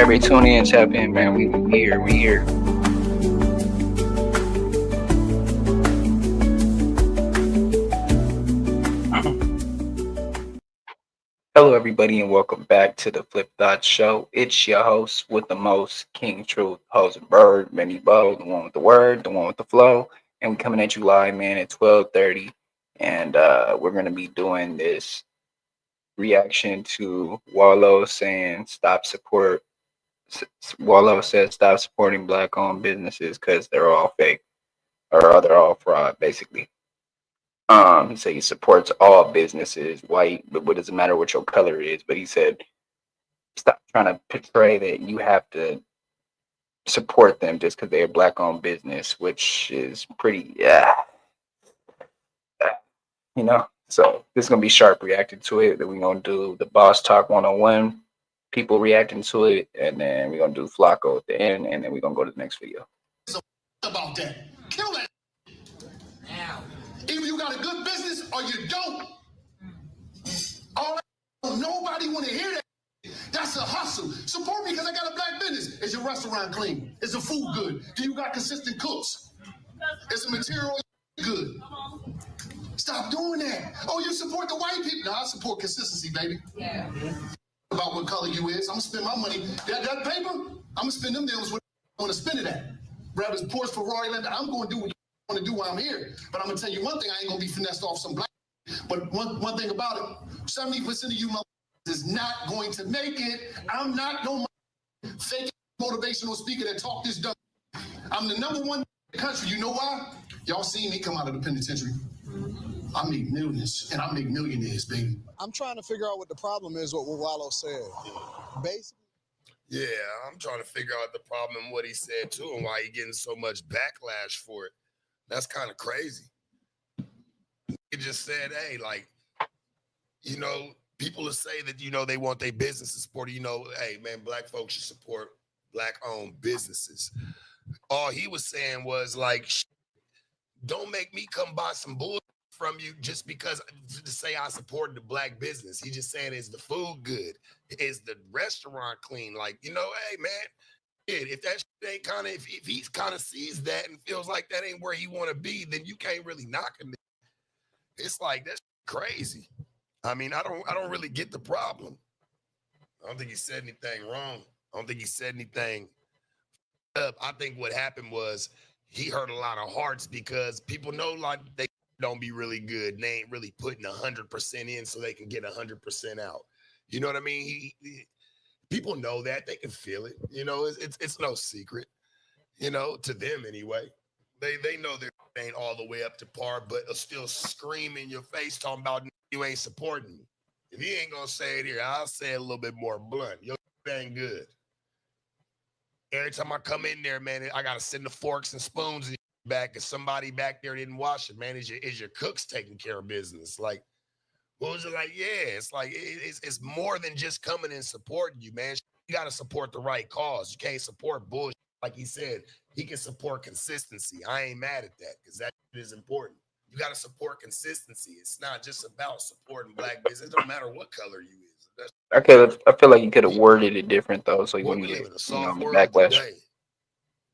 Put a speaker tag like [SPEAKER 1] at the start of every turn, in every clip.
[SPEAKER 1] Everybody tune in, tap in, man. We here, we here. Hello, everybody, and welcome back to the Flip Thought Show. It's your host with the most, King Truth, Host Bird, Benny Bo, the one with the word, the one with the flow, and we coming at you live, man, at 12:30, and we're gonna be doing this reaction to Wallo saying stop support. Wallo says stop supporting black-owned businesses because they're all fake or they're all fraud, basically. He said he supports all businesses, white, but what does it matter what your color is? But he said stop trying to portray that you have to support them just because they're a black-owned business, which is pretty, you know. So this is gonna be sharp reacting to it. Then we're gonna do the Boss Talk 101, people reacting to it, and then we're gonna do Flacco at the end, and then we're gonna go to the next video.
[SPEAKER 2] About that, kill that. Either you got a good business or you don't. All that, nobody want to hear that. That's a hustle. Support me because I got a black business. Is your restaurant clean? Is the food good? Do you got consistent cooks? Is the material good? Stop doing that. Oh, you support the white people? No, I support consistency, baby. Yeah. About what color you is. I'm gonna spend my money. That paper, I'm gonna spend them deals with I want to spend it at. Rather it's Porsche, Ferrari, I'm gonna do what you want to do while I'm here. But I'm gonna tell you one thing, I ain't gonna be finessed off some black. But one thing about it, 70% of you is not going to make it. I'm not no fake motivational speaker that talk this dumb. I'm the number one in the country. You know why? Y'all seen me come out of the penitentiary. I make millions, and I make millionaires, baby.
[SPEAKER 3] I'm trying to figure out what the problem is with what Wallo said. Basically.
[SPEAKER 4] Yeah, I'm trying to figure out the problem and what he said too, and why he getting so much backlash for it. That's kind of crazy. He just said, hey, like, you know, people will say that, you know, they want their business to support, you know, hey, man, black folks should support black-owned businesses. All he was saying was, like, don't make me come buy some bull from you just because to say I supported the black business. He just saying, is the food good? Is the restaurant clean? Like, you know, hey, man, if that shit ain't kind of, if he kind of sees that and feels like that ain't where he want to be, then you can't really knock him. It's like, that's crazy. I mean, I don't really get the problem. I don't think he said anything wrong. I don't think he said anything up. I think what happened was he hurt a lot of hearts because people know like they don't be really good. They ain't really putting 100% in so they can get 100% out. You know what I mean? People know that. They can feel it. You know, it's no secret, you know, to them anyway. They know they ain't all the way up to par, but still scream in your face talking about you ain't supporting me. If he ain't gonna say it here, I'll say it a little bit more blunt. Your ain't good. Every time I come in there, man, I gotta send the forks and spoons back because somebody back there didn't wash it, man. Is your cooks taking care of business? Like, what was it like? Yeah, it's like it's more than just coming and supporting you, man. You gotta support the right cause. You can't support bullshit. Like he said, he can support consistency. I ain't mad at that because that is important. You got to support consistency. It's not just about supporting black business. It don't matter what color you is.
[SPEAKER 1] I feel like you could have worded it different though, so you wouldn't get, you know, the backlash.
[SPEAKER 4] Today.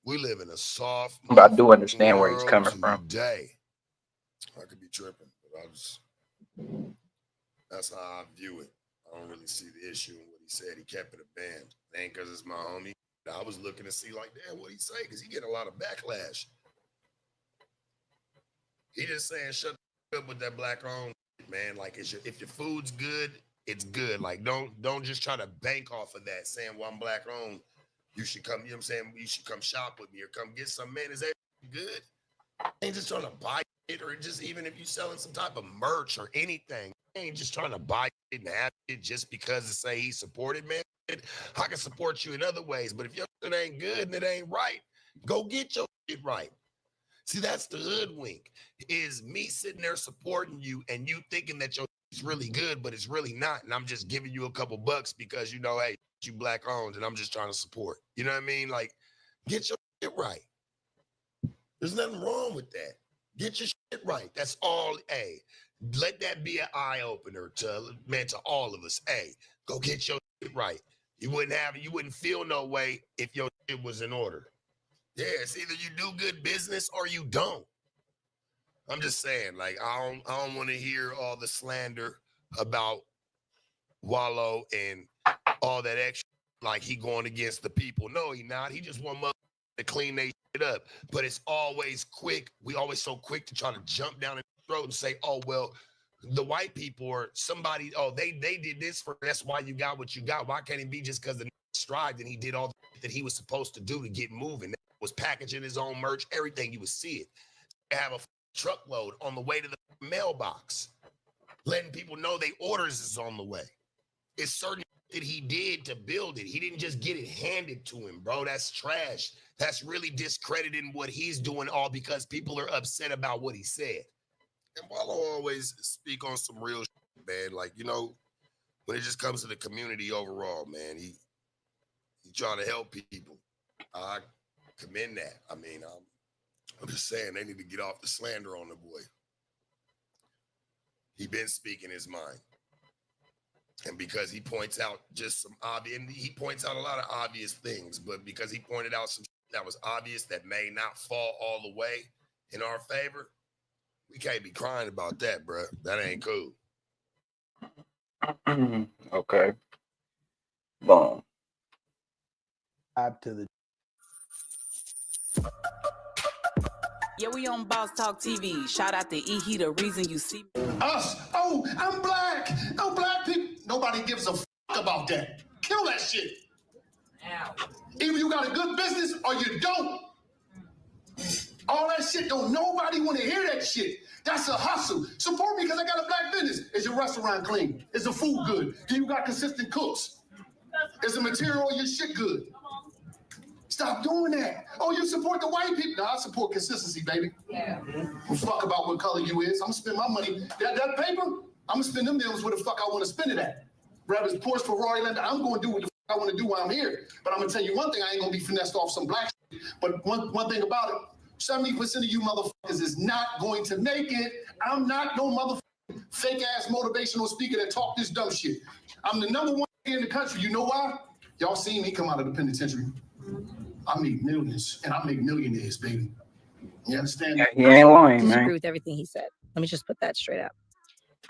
[SPEAKER 4] We live in a soft.
[SPEAKER 1] But I do understand where he's coming from.
[SPEAKER 4] Today, I could be tripping, but that's how I view it. I don't really see the issue in what he said. He kept it a band. It ain't because it's my homie. I was looking to see, like, damn, what he say, because he getting a lot of backlash. He just saying, shut up with that black-owned, man. Like, if your food's good, it's good. Like, don't just try to bank off of that, saying, well, I'm black-owned. You should come, you know what I'm saying? You should come shop with me or come get some, man. Is that good? Ain't just trying to buy it, or just even if you selling some type of merch or anything. Ain't just trying to buy it and have it just because it say he supported, man. I can support you in other ways, but if your shit ain't good and it ain't right, go get your shit right. See, that's the hoodwink, is me sitting there supporting you and you thinking that your shit's really good, but it's really not. And I'm just giving you a couple bucks because, you know, hey, you black owned and I'm just trying to support. You know what I mean? Like, get your shit right. There's nothing wrong with that. Get your shit right. That's all. Hey, let that be an eye opener to all of us. Hey, go get your shit right. You wouldn't feel no way if your shit was in order. Yeah, it's either you do good business or you don't. I'm just saying, like, I don't want to hear all the slander about Wallo and all that extra, like he going against the people. No, he not. He just want to clean their shit up. But it's always quick. We always so quick to try to jump down the throat and say, oh, well, the white people or somebody, oh, they did this for, that's why you got what you got. Why can't it be just because the strived and he did all that he was supposed to do to get moving? That was packaging his own merch, everything, you would see it. Have a truckload on the way to the mailbox, letting people know they orders is on the way. It's certain that he did to build it. He didn't just get it handed to him, bro. That's trash. That's really discrediting what he's doing, all because people are upset about what he said. And Wallo always speak on some real shit, man. Like, you know, when it just comes to the community overall, man, he trying to help people. I commend that. I mean, I'm just saying they need to get off the slander on the boy. He been speaking his mind. And because he points out just some obvious, and he points out a lot of obvious things, but because he pointed out some that was obvious that may not fall all the way in our favor, we can't be crying about that, bro. That ain't cool.
[SPEAKER 1] Okay. Boom.
[SPEAKER 2] To the
[SPEAKER 5] Yeah, we on Boss Talk TV. Shout out to E. He the reason you see me.
[SPEAKER 3] Us. Oh, I'm black. No black people. Nobody gives a fuck about that. Kill that shit.
[SPEAKER 5] Ow.
[SPEAKER 3] Either you got a good business or you don't. All that shit, don't nobody want to hear that shit. That's a hustle. Support me because I got a black business. Is your restaurant clean? Is the food good? Do you got consistent cooks? Is the material of your shit good? Stop doing that. Oh, you support the white people. No, I support consistency, baby.
[SPEAKER 5] Yeah.
[SPEAKER 3] Fuck about what color you is. I'm gonna spend my money. That paper, I'm gonna spend them bills where the fuck I want to spend it at. Whether it's Porsche, Ferrari, Land, I'm gonna do what the fuck I want to do while I'm here. But I'm gonna tell you one thing, I ain't gonna be finessed off some black shit. But one thing about it, 70% of you motherfuckers is not going to make it. I'm not no motherfucking fake ass motivational speaker that talk this dumb shit. I'm the number one in the country. You know why? Y'all seen me come out of the penitentiary. I make millions and I make millionaires, baby. You understand?
[SPEAKER 1] Yeah, he ain't lying,
[SPEAKER 6] disagree
[SPEAKER 1] man.
[SPEAKER 6] with everything he said. Let me just put that straight up.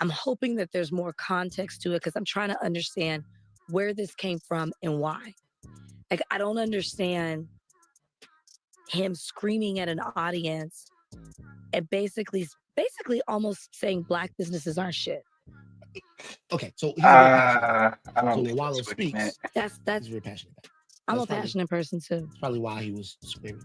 [SPEAKER 6] I'm hoping that there's more context to it because I'm trying to understand where this came from and why. Like, I don't understand him screaming at an audience and basically almost saying black businesses aren't shit.
[SPEAKER 2] Okay, so he's very passionate.
[SPEAKER 1] I don't
[SPEAKER 2] So when
[SPEAKER 1] think
[SPEAKER 2] Wallo
[SPEAKER 1] that's what he meant.
[SPEAKER 2] speaks,
[SPEAKER 6] That's
[SPEAKER 2] he's very passionate.
[SPEAKER 6] I'm
[SPEAKER 2] That's
[SPEAKER 6] a
[SPEAKER 2] probably-
[SPEAKER 6] passionate person too.
[SPEAKER 2] That's probably why he was screaming.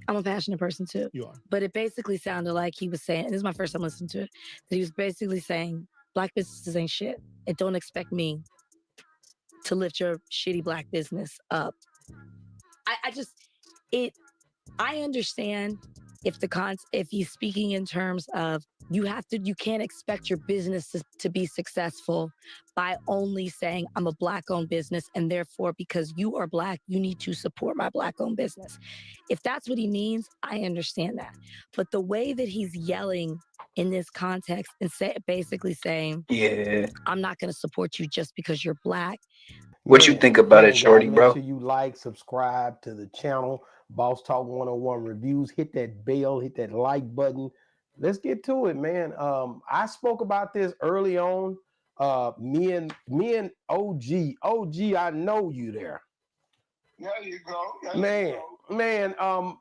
[SPEAKER 6] I'm a passionate person too.
[SPEAKER 2] You are.
[SPEAKER 6] But it basically sounded like he was saying, and this is my first time listening to it, that he was basically saying black businesses ain't shit. And don't expect me to lift your shitty black business up. I understand if he's speaking in terms of you can't expect your business to be successful by only saying I'm a black owned business and therefore because you are black, you need to support my black owned business. If that's what he means, I understand that. But the way that he's yelling in this context and basically saying,
[SPEAKER 1] Yeah.
[SPEAKER 6] I'm not going to support you just because you're black.
[SPEAKER 1] What you think about it,
[SPEAKER 2] guys,
[SPEAKER 1] Shorty,
[SPEAKER 2] make
[SPEAKER 1] bro?
[SPEAKER 2] sure you like, subscribe to the channel, Boss Talk 101 Reviews. Hit that bell, hit that like button. Let's get to it, man. I spoke about this early on. Me and OG. OG, I know you there.
[SPEAKER 7] There you go.
[SPEAKER 2] Man,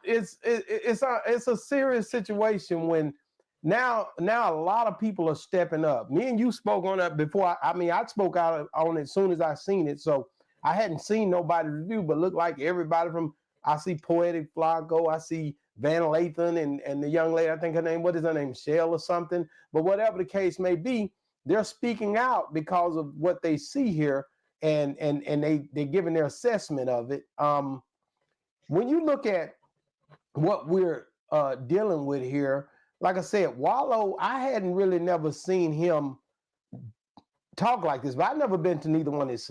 [SPEAKER 2] it's a serious situation when now a lot of people are stepping up. Me and you spoke on that before. I spoke out on it as soon as I seen it. So I hadn't seen nobody review, but looked like everybody from, I see Poetic Flacco, I see Van Lathan and the young lady, I think her name, what is her name, Shell or something. But whatever the case may be, they're speaking out because of what they see here, and they're giving their assessment of it. When you look at what we're dealing with here, like I said, Wallo, I hadn't really never seen him talk like this, but I've never been to neither one of his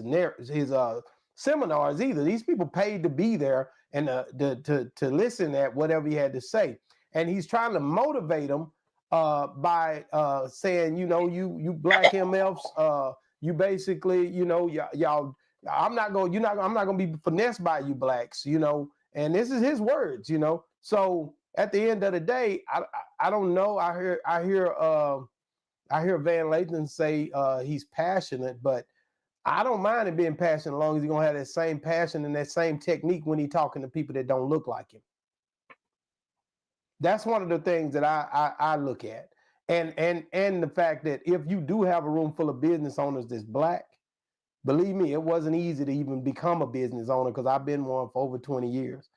[SPEAKER 2] seminars either. These people paid to be there and to listen at whatever he had to say. And he's trying to motivate them by saying, you black MFs, you basically, y'all I'm not going. You're not. I'm not going to be finessed by you blacks. And this is his words. So at the end of the day, I don't know. I hear Van Lathan say he's passionate, but I don't mind him being passionate as long as he's gonna have that same passion and that same technique when he's talking to people that don't look like him. That's one of the things that I look at, and the fact that if you do have a room full of business owners that's black, believe me, it wasn't easy to even become a business owner because I've been one for over 20 years,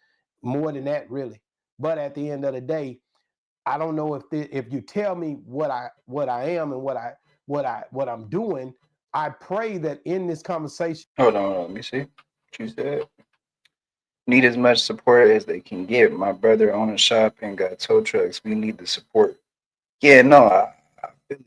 [SPEAKER 2] more than that really. But at the end of the day, I don't know if you tell me what I am and what I'm doing. I pray that in this conversation.
[SPEAKER 1] Hold on, let me see. What you said? Need as much support as they can get. My brother owns a shop and got tow trucks. We need the support. Yeah, no, I feel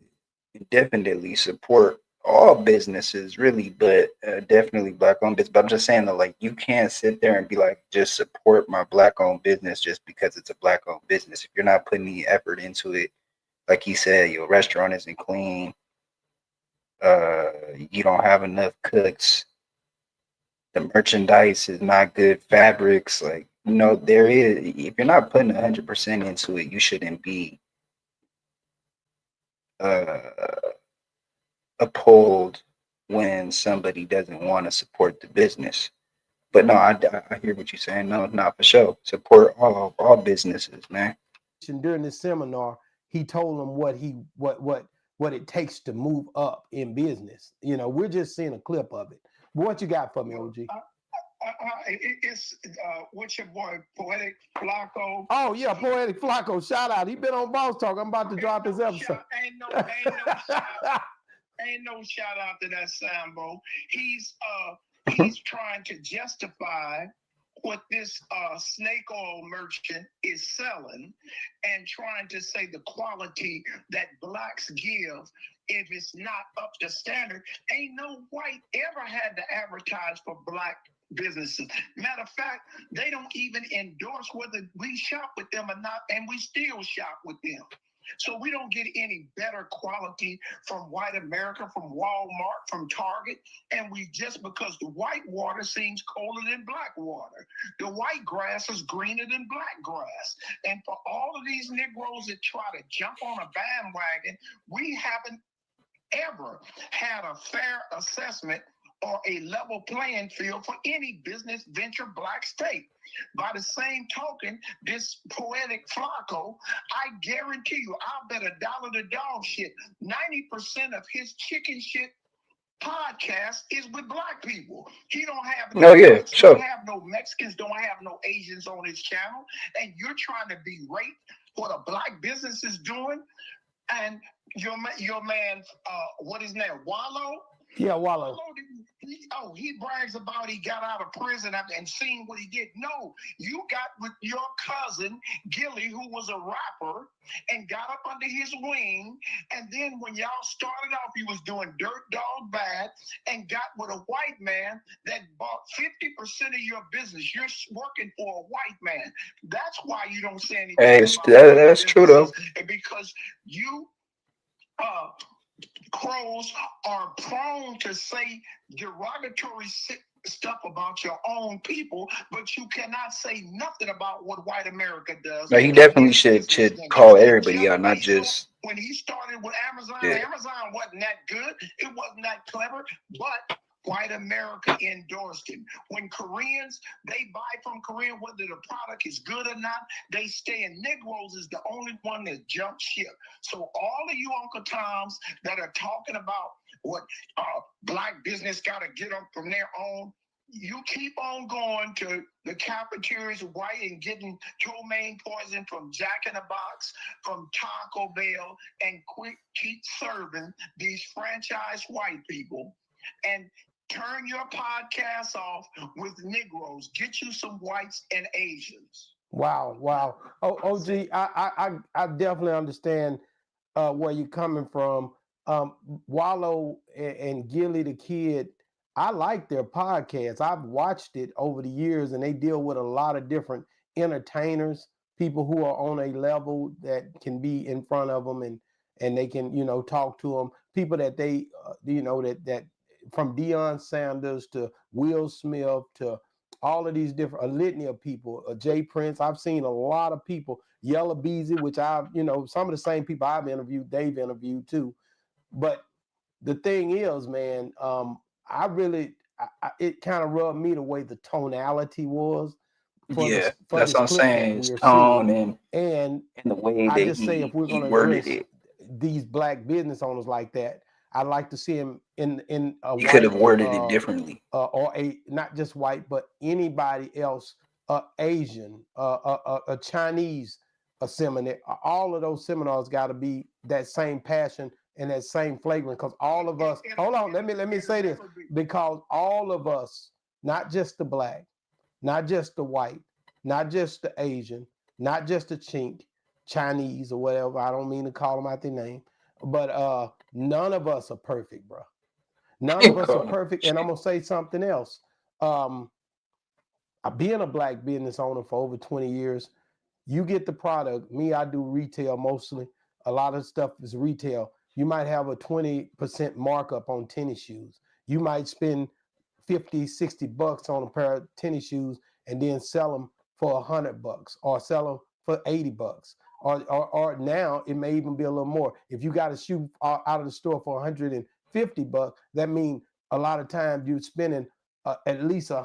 [SPEAKER 1] it. Definitely support all businesses, really, but definitely black owned business. But I'm just saying that, like, you can't sit there and be like, just support my black owned business just because it's a black owned business. If you're not putting the effort into it, like he said, your restaurant isn't clean, you don't have enough cooks, the merchandise is not good fabrics. Like, there is, if you're not putting 100% into it, you shouldn't be uh, appalled when somebody doesn't want to support the business. But no, I hear what you're saying. No, not for sure. Support all businesses, man.
[SPEAKER 2] During this seminar, he told them what it takes to move up in business. We're just seeing a clip of it. What you got for me, OG?
[SPEAKER 7] It's what's your boy, Poetic Flacco?
[SPEAKER 2] Oh yeah, Poetic Flacco. Shout out. He been on Boss Talk. I'm about to drop his episode.
[SPEAKER 7] Ain't no shout out to that Sambo. He's trying to justify what this snake oil merchant is selling and trying to say the quality that blacks give, if it's not up to standard. Ain't no white ever had to advertise for black businesses. Matter of fact, they don't even endorse whether we shop with them or not, and we still shop with them. So we don't get any better quality from white America, from Walmart, from Target. And we just because the white water seems colder than black water. The white grass is greener than black grass. And for all of these Negroes that try to jump on a bandwagon, we haven't ever had a fair assessment or a level playing field for any business venture black state. By the same token, this Poetic Flacco, I guarantee you, I'll bet $1 to dog shit, 90% of his chicken shit podcast is with black people. He don't have no blacks,
[SPEAKER 1] Sure.
[SPEAKER 7] don't have no Mexicans, don't have no Asians on his channel, and you're trying to berate what a black business is doing. And your man, what is his name, Wallo?
[SPEAKER 2] Yeah, Wallo.
[SPEAKER 7] He brags about he got out of prison and seen what he did. No, you got with your cousin, Gilly, who was a rapper, and got up under his wing. And then when y'all started off, he was doing dirt dog bad and got with a white man that bought 50% of your business. You're working for a white man. That's why you don't say anything.
[SPEAKER 1] Hey, that's true, though.
[SPEAKER 7] Because you crows are prone to say derogatory stuff about your own people, but you cannot say nothing about what white America does.
[SPEAKER 1] No, he definitely should call everybody out, not just.
[SPEAKER 7] When he started with Amazon, Amazon wasn't that good. It wasn't that clever, but white America endorsed him. When Koreans, they buy from Korea, whether the product is good or not, they stay in. Negroes is the only one that jumped ship. So all of you Uncle Toms that are talking about what black business got to get up from their own, you keep on going to the cafeterias white and getting ptomaine poison from Jack in the Box, from Taco Bell, and keep serving these franchise white people. And turn your podcast off with Negroes. Get you some whites and Asians.
[SPEAKER 2] Wow. Oh, OG, I definitely understand where you're coming from. Wallo and Gilly the Kid, I like their podcast. I've watched it over the years, and they deal with a lot of different entertainers, people who are on a level that can be in front of them and they can talk to them. People that they that
[SPEAKER 8] from Deion Sanders to Will Smith to all of these different, a litany of people, Jay Prince. I've seen a lot of people, Yella Beezy, which I've, some of the same people I've interviewed, they've interviewed too. But the thing is, man, it kind of rubbed me the way the tonality was for
[SPEAKER 1] Yeah, that's
[SPEAKER 8] this
[SPEAKER 1] what I'm
[SPEAKER 8] clip that
[SPEAKER 1] saying. His
[SPEAKER 8] we're
[SPEAKER 1] tone
[SPEAKER 8] seeing. And
[SPEAKER 1] and the way
[SPEAKER 8] I
[SPEAKER 1] that
[SPEAKER 8] just say, if we're
[SPEAKER 1] he
[SPEAKER 8] going to
[SPEAKER 1] worded
[SPEAKER 8] address
[SPEAKER 1] it,
[SPEAKER 8] these black business owners like that, I'd like to see him in a
[SPEAKER 1] he could have
[SPEAKER 8] white
[SPEAKER 1] worded it differently.
[SPEAKER 8] or a not just white, but anybody else, Asian, a Chinese, a seminar. All of those seminars got to be that same passion and that same flagrant, because all of us. Hold on, let me say this, because all of us, not just the black, not just the white, not just the Asian, not just the chink, Chinese or whatever. I don't mean to call them out their name, but none of us are perfect, bro. None of us are perfect. And I'm gonna say something else. Being a black business owner for over 20 years, you get the product. Me, I do retail mostly. A lot of stuff is retail. You might have a 20% markup on tennis shoes. You might spend 50, 60 bucks on a pair of tennis shoes and then sell them for $100 or sell them for 80 bucks. Or now it may even be a little more. If you got a shoe out of the store for 150 bucks, that means a lot of times you're spending at least a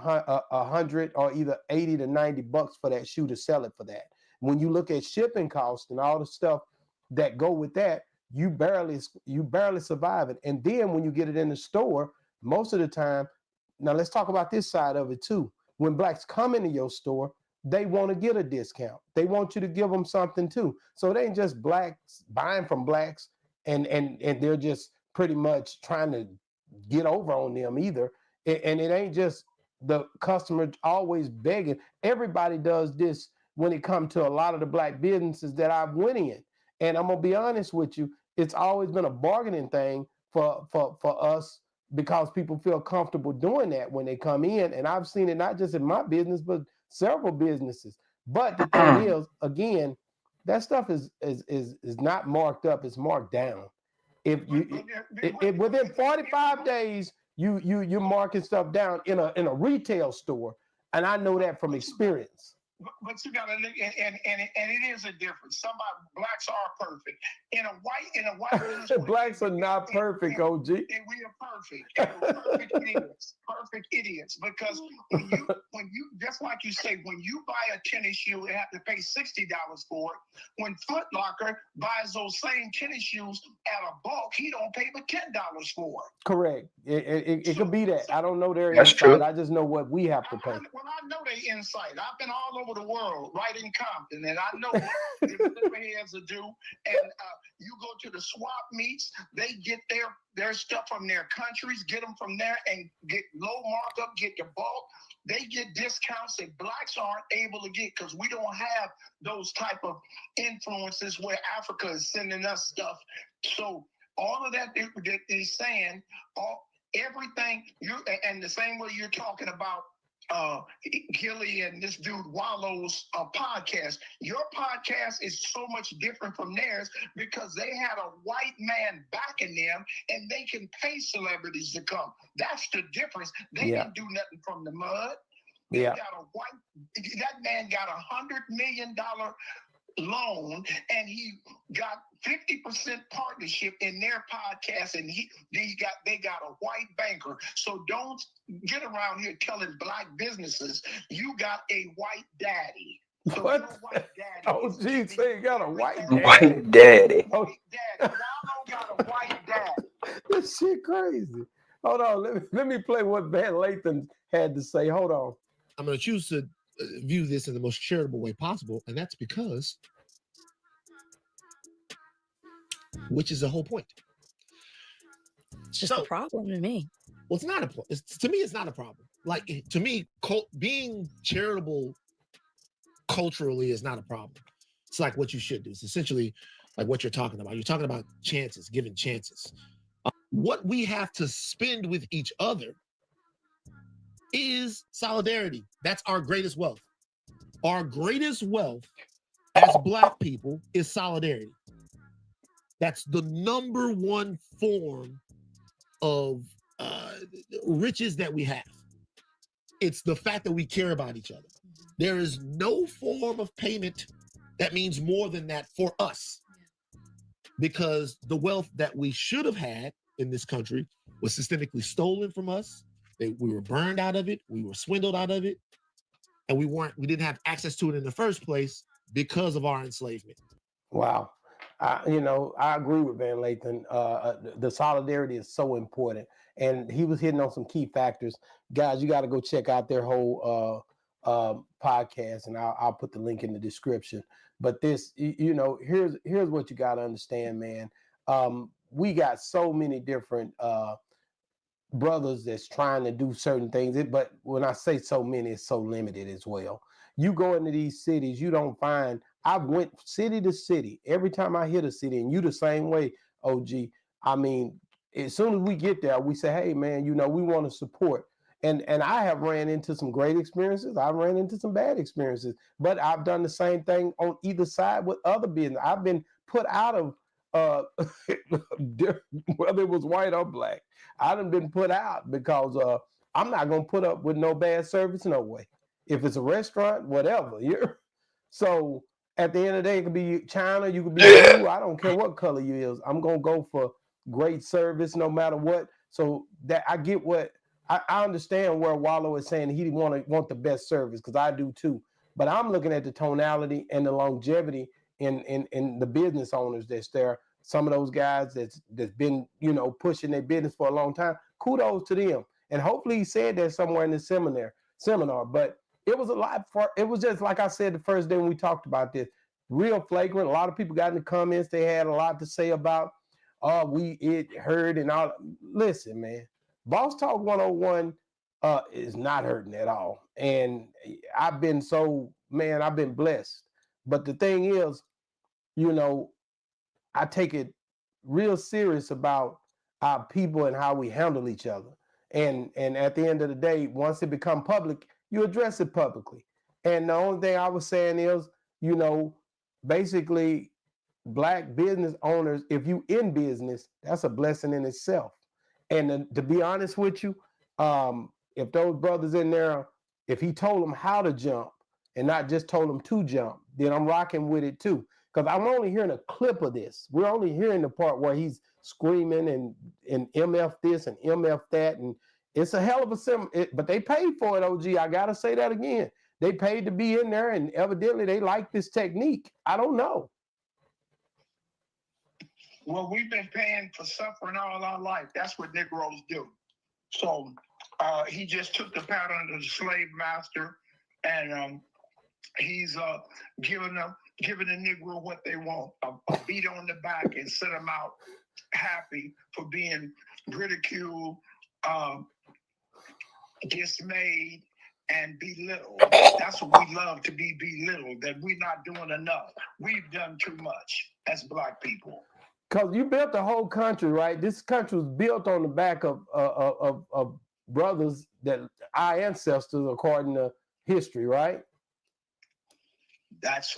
[SPEAKER 8] hundred or either 80 to 90 bucks for that shoe to sell it for that. When you look at shipping costs and all the stuff that go with that, you barely survive it. And then when you get it in the store, most of the time, now let's talk about this side of it too. When blacks come into your store, they want to get a discount. They want you to give them something too. So it ain't just blacks buying from blacks and they're just pretty much trying to get over on them either. And it ain't just the customer always begging. Everybody does this when it comes to a lot of the black businesses that I've went in. And I'm gonna be honest with you, it's always been a bargaining thing for us, because people feel comfortable doing that when they come in. And I've seen it not just in my business, but several businesses. But the thing is, again, that stuff is not marked up, it's marked down. If within 45 days, you're marking stuff down in a retail store, and I know that from experience.
[SPEAKER 7] But you gotta look, and it is a difference. Blacks are perfect. In a white
[SPEAKER 8] blacks are not perfect, OG.
[SPEAKER 7] And we are perfect. Perfect idiots. Because when you just like you say, when you buy a tennis shoe, you have to pay $60 for it. When Foot Locker buys those same tennis shoes at a bulk, he don't pay but $10 for it.
[SPEAKER 8] Correct. It could be that. I don't know their
[SPEAKER 1] That's
[SPEAKER 8] insight.
[SPEAKER 1] true.
[SPEAKER 8] I just know what we have to pay.
[SPEAKER 7] I know their insight. I've been all over the world, right in Compton, and I know what the heads will do. And you go to the swap meets, they get their stuff from their countries, get them from there, and get low markup, get the bulk. They get discounts that blacks aren't able to get because we don't have those type of influences where Africa is sending us stuff. So all of that they're saying, everything and the same way you're talking about Gilly and this dude Wallo's podcast. Your podcast is so much different from theirs because they had a white man backing them and they can pay celebrities to come. That's the difference. They didn't do nothing from the mud. That man got $100 million loan and he got 50% partnership in their podcast, and they got a white banker. So don't get around here telling black businesses you got a white daddy. So
[SPEAKER 8] what?
[SPEAKER 7] White daddy
[SPEAKER 8] oh, geez, say you got a white daddy.
[SPEAKER 1] White daddy.
[SPEAKER 7] White daddy. Wallo got a white daddy.
[SPEAKER 8] This shit crazy. Hold on, let me play what Van Lathan had to say. Hold on.
[SPEAKER 2] I'm going to choose to view this in the most charitable way possible, and that's because, which is the whole point.
[SPEAKER 6] It's just a problem to me.
[SPEAKER 2] Well, it's not a problem. To me, it's not a problem. Like, to me, being charitable culturally is not a problem. It's like what you should do. It's essentially like what you're talking about. You're talking about chances, giving chances. What we have to spend with each other is solidarity. That's our greatest wealth. Our greatest wealth as black people is solidarity. That's the number one form of riches that we have. It's the fact that we care about each other. There is no form of payment that means more than that for us, because the wealth that we should have had in this country was systemically stolen from us. We were burned out of it. We were swindled out of it, and we didn't have access to it in the first place because of our enslavement.
[SPEAKER 8] Wow. I agree with Van Lathan. The solidarity is so important. And he was hitting on some key factors. Guys, you got to go check out their whole podcast, and I'll put the link in the description. But this, here's what you got to understand, man. We got so many different brothers that's trying to do certain things. But when I say so many, it's so limited as well. You go into these cities, you don't find. I've went city to city. Every time I hit a city, and you the same way, OG. I mean, as soon as we get there, we say, "Hey, man, we want to support." And I have ran into some great experiences. I've ran into some bad experiences, but I've done the same thing on either side with other business. I've been put out of whether it was white or black. I done been put out because I'm not gonna put up with no bad service no way. If it's a restaurant, whatever. So at the end of the day, it could be China, you could be blue. I don't care what color you is. I'm gonna go for great service no matter what. So that I get what I understand where Wallo is saying he want the best service, because I do too. But I'm looking at the tonality and the longevity in the business owners that's there. Some of those guys that's been pushing their business for a long time. Kudos to them. And hopefully he said that somewhere in the seminar. But it was it was just like I said the first day when we talked about this, real flagrant. A lot of people got in the comments. They had a lot to say about it hurt and all. Listen, man, Boss Talk 101 is not hurting at all. And I've been blessed. But the thing is, I take it real serious about our people and how we handle each other. And at the end of the day, once it become public, you address it publicly. And the only thing I was saying is, basically, black business owners, if you in business, that's a blessing in itself. And to be honest with you, if those brothers in there, if he told them how to jump and not just told them to jump, then I'm rocking with it too. Because I'm only hearing a clip of this. We're only hearing the part where he's screaming and MF this and MF that. And it's a hell of a but they paid for it, OG. I got to say that again. They paid to be in there, and evidently they like this technique. I don't know.
[SPEAKER 7] Well, we've been paying for suffering all our life. That's what Negroes do. So he just took the pattern of the slave master, and he's giving the Negro what they want, a beat on the back, and set them out happy for being ridiculed, dismayed, and belittled. That's what we love, to be belittled, that we're not doing enough. We've done too much as Black people.
[SPEAKER 8] Because you built the whole country, right? This country was built on the back of brothers that our ancestors, according to history, right?
[SPEAKER 7] That's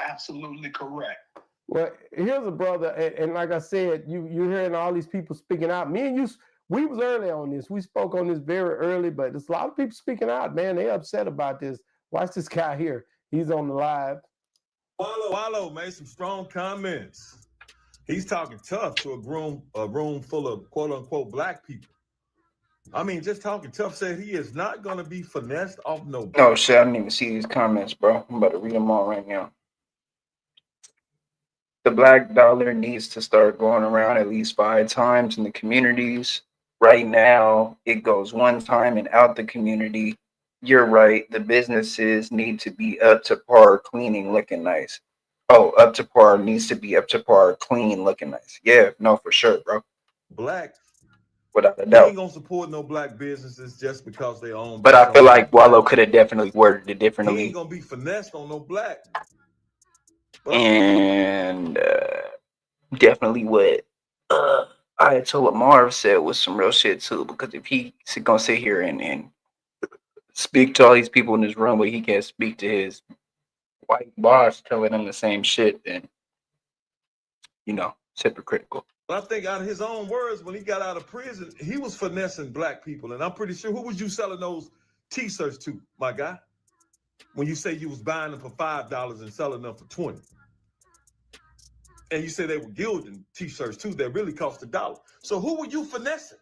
[SPEAKER 7] absolutely correct.
[SPEAKER 8] Well, here's a brother, and like I said, you're hearing all these people speaking out. Me and you, we was early on this. We spoke on this very early, but there's a lot of people speaking out, man. They upset about this. Watch this guy here. He's on the live.
[SPEAKER 9] Wallo made some strong comments. He's talking tough to a room full of quote unquote Black people. I mean, just talking tough. Said he is not going to be finessed off no.
[SPEAKER 1] Oh shit! I didn't even see these comments, bro. I'm about to read them all right now. The black dollar needs to start going around at least 5 times in the communities. Right now, it goes 1 time and out the community. You're right. The businesses need to be up to par, cleaning, looking nice. Oh, up to par, needs to be up to par, clean, looking nice. Yeah, no, for sure, bro.
[SPEAKER 9] Black,
[SPEAKER 1] without a
[SPEAKER 9] he
[SPEAKER 1] doubt.
[SPEAKER 9] ain't gonna support no Black businesses just because they own.
[SPEAKER 1] But I feel like Wallo could have definitely worded it differently.
[SPEAKER 9] He ain't gonna be finessed on no Black.
[SPEAKER 1] And definitely what Ayatollah Marv said was some real shit too. Because if he's gonna sit here and speak to all these people in this room, but he can't speak to his white boss telling him the same shit, then it's hypocritical.
[SPEAKER 9] But I think out of his own words, when he got out of prison, he was finessing black people. And I'm pretty sure, who was you selling those T-shirts to, my guy? When you say you was buying them for $5 and selling them for 20. And you say they were gilding T-shirts too that really cost $1. So who were you finessing?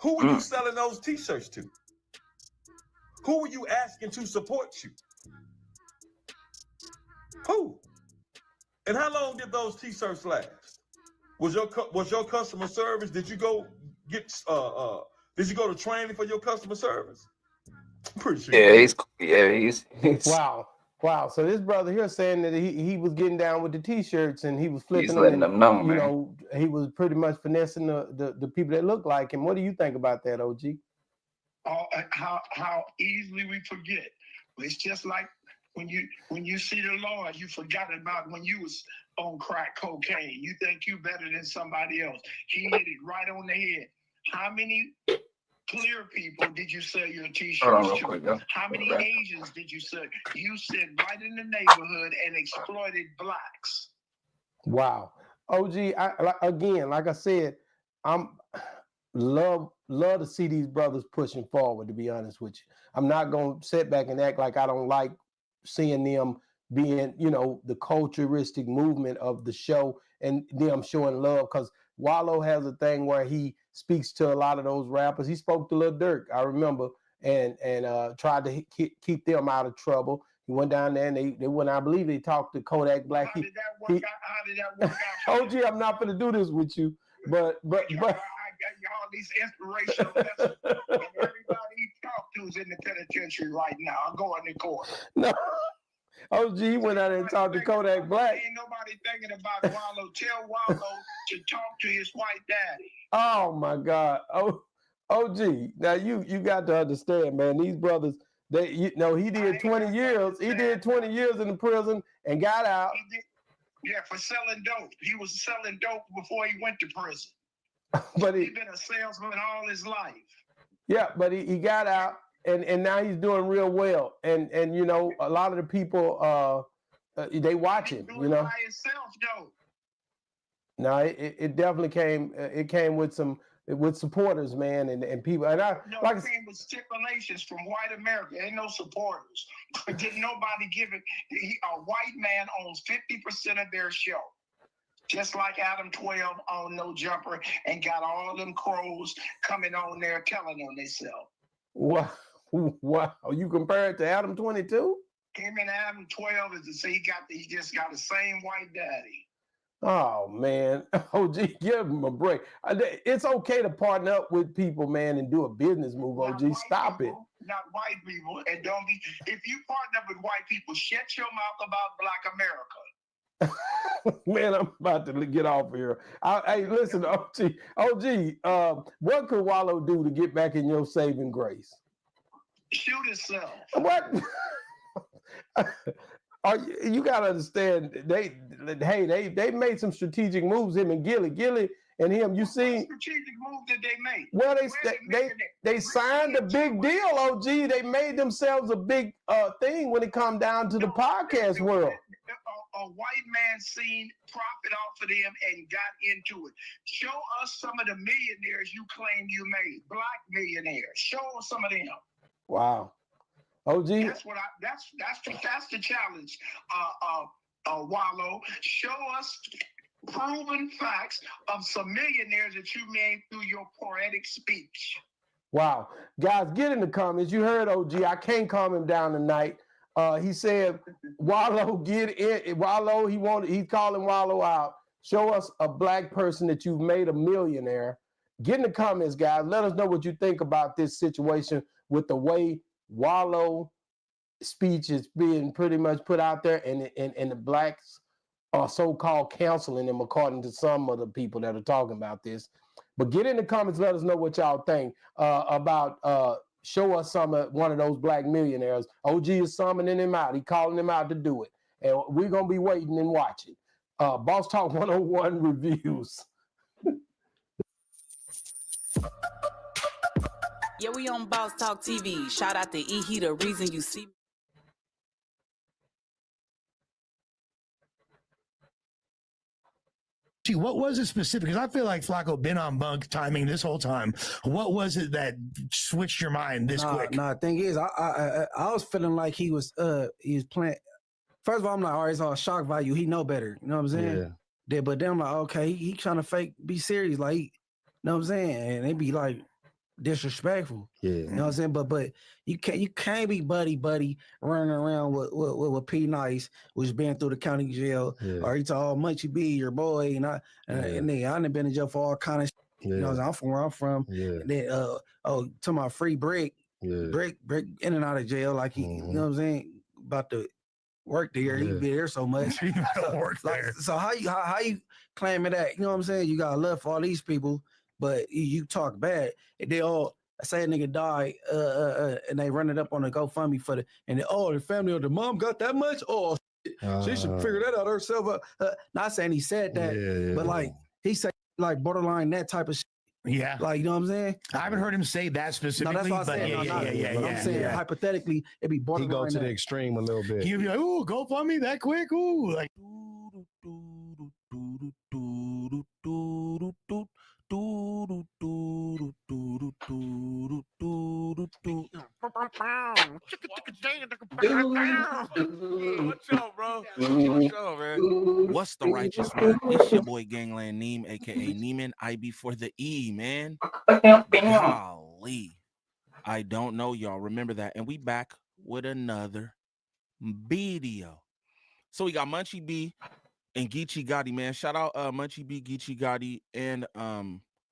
[SPEAKER 9] Who were you selling those T-shirts to? Who were you asking to support you? Who? And how long did those T-shirts last? Was your customer service? Did you go get did you go to training for your customer service? I'm pretty sure.
[SPEAKER 1] He's
[SPEAKER 8] Wow. So this brother here saying that he was getting down with the T-shirts and he was flipping
[SPEAKER 1] he's
[SPEAKER 8] them,
[SPEAKER 1] letting
[SPEAKER 8] and
[SPEAKER 1] them know,
[SPEAKER 8] you
[SPEAKER 1] man.
[SPEAKER 8] know, he was pretty much finessing the people that look like him. What do you think about that, OG?
[SPEAKER 7] How easily we forget. It's just like when you see the Lord, you forgot about when you was on crack cocaine. You think you better than somebody else. He hit it right on the head. How many clear people did you sell your T-shirts to? How many Asians did you sell? You sit right in the neighborhood and exploited blacks.
[SPEAKER 8] Wow. OG, again, like I said, I'm love to see these brothers pushing forward, to be honest with you. I'm not going to sit back and act like I don't like seeing them being, you know, the culturistic movement of the show and them showing love, because Wallo has a thing where he speaks to a lot of those rappers. He spoke to Lil Durk, I remember, and tried to keep them out of trouble. He went down there and they went, I believe they talked to Kodak Black.
[SPEAKER 7] How did that work out?
[SPEAKER 8] OG, I'm not going to do this with you, but
[SPEAKER 7] I got all these inspirational lessons. And everybody he talked to is in the penitentiary right now. I'm going to court.
[SPEAKER 8] No. OG went out there and talked to Kodak Black.
[SPEAKER 7] Ain't nobody thinking about Wallo. Tell Wallo to talk to his white daddy.
[SPEAKER 8] Oh my God. OG. Now you got to understand, man. These brothers, he did 20 years. He did 20 years in the prison and got out.
[SPEAKER 7] Yeah, for selling dope. He was selling dope before he went to prison.
[SPEAKER 8] But
[SPEAKER 7] he's been a salesman all his life.
[SPEAKER 8] Yeah, but he got out and now he's doing real well. And you know, a lot of the people they watch him, you know.
[SPEAKER 7] By himself, though.
[SPEAKER 8] No, it definitely came. It came with supporters, man, and people. And I
[SPEAKER 7] it came with stipulations from white America. Ain't no supporters. Didn't nobody give it. A white man owns 50% of their show, just like Adam 12 owned No Jumper and got all them crows coming on there telling on themselves.
[SPEAKER 8] Wow! You compare it to Adam 22?
[SPEAKER 7] Him and Adam 12 is to say he just got the same white daddy.
[SPEAKER 8] Oh man, OG, give him a break. It's okay to partner up with people, man, and do a business move. OG, stop
[SPEAKER 7] people,
[SPEAKER 8] it.
[SPEAKER 7] Not white people, and don't be. If you partner up with white people, shut your mouth about Black America.
[SPEAKER 8] Man, I'm about to get off of here. Hey, listen, OG, what could Wallo do to get back in your saving grace?
[SPEAKER 7] Shoot himself.
[SPEAKER 8] What? You gotta understand, they made some strategic moves. Him and Gilly and him. You see,
[SPEAKER 7] what strategic move did they make?
[SPEAKER 8] Well, they signed a big deal. OG, they made themselves a big thing when it come down to the podcast world.
[SPEAKER 7] A white man seen profit off of them and got into it. Show us some of the millionaires you claim you made, Black millionaires. Show us some of them.
[SPEAKER 8] Wow. OG.
[SPEAKER 7] That's the challenge, Wallo. Show us proven facts of some millionaires that you made through your poetic speech.
[SPEAKER 8] Wow. Guys, get in the comments. You heard OG. I can't calm him down tonight. He said, Wallo, get in. Wallo, he's calling Wallo out. Show us a Black person that you've made a millionaire. Get in the comments, guys. Let us know what you think about this situation with the way Wallo speech is being pretty much put out there, and the Blacks are so-called counseling him, according to some of the people that are talking about this. But get in the comments, let us know what y'all think about show us one of those Black millionaires. OG is summoning him out. He calling him out to do it. And we're going to be waiting and watching. Boss Talk 101 reviews.
[SPEAKER 5] Yeah, we on Boss Talk TV. Shout out to E. The reason you see
[SPEAKER 2] you, what was it specific? Because I feel like Flacco been on bunk timing this whole time. What was it that switched your mind this quick?
[SPEAKER 10] Thing is, I was feeling like he was playing. First of all, I'm like, all right, it's all shock value. He know better. You know what I'm saying? Yeah. But then I'm like, okay, he trying to fake, be serious, like, you know what I'm saying? And they be like disrespectful. Yeah. You know what I'm saying? But you can't be buddy running around with P Nice, who's been through the county jail, or he told Munchie B, your boy, and I done been in jail for all kind of shit. You know what I'm saying? I'm from where I'm from. And then to my free Brick in and out of jail, like he, you know what I'm saying, about to work there. He be there so much. He work there. So how you claiming that? You know what I'm saying? You got love for all these people, but you talk bad, and they all say a nigga died, and they run it up on the GoFundMe for the family or the mom got that much. Oh, she should figure that out herself. Not saying he said that, but like he said, like borderline that type of shit.
[SPEAKER 2] Yeah.
[SPEAKER 10] Like, you know what I'm saying?
[SPEAKER 2] I haven't heard him say that specifically.
[SPEAKER 10] No, that's what I'm saying. I'm saying hypothetically, it'd be borderline.
[SPEAKER 11] He go to the extreme a little bit.
[SPEAKER 2] He'd be like, "Ooh, go for me that quick." Ooh, like.
[SPEAKER 12] What's up, bro? What's up, man? What's the righteous one? It's your boy Gangland Neem, aka Neiman. IB for the E, man. Golly. I don't know, y'all. Remember that. And we back with another video. So we got Munchie B and Geechee Gotti, man. Shout out Munchie B, Geechee Gotti, and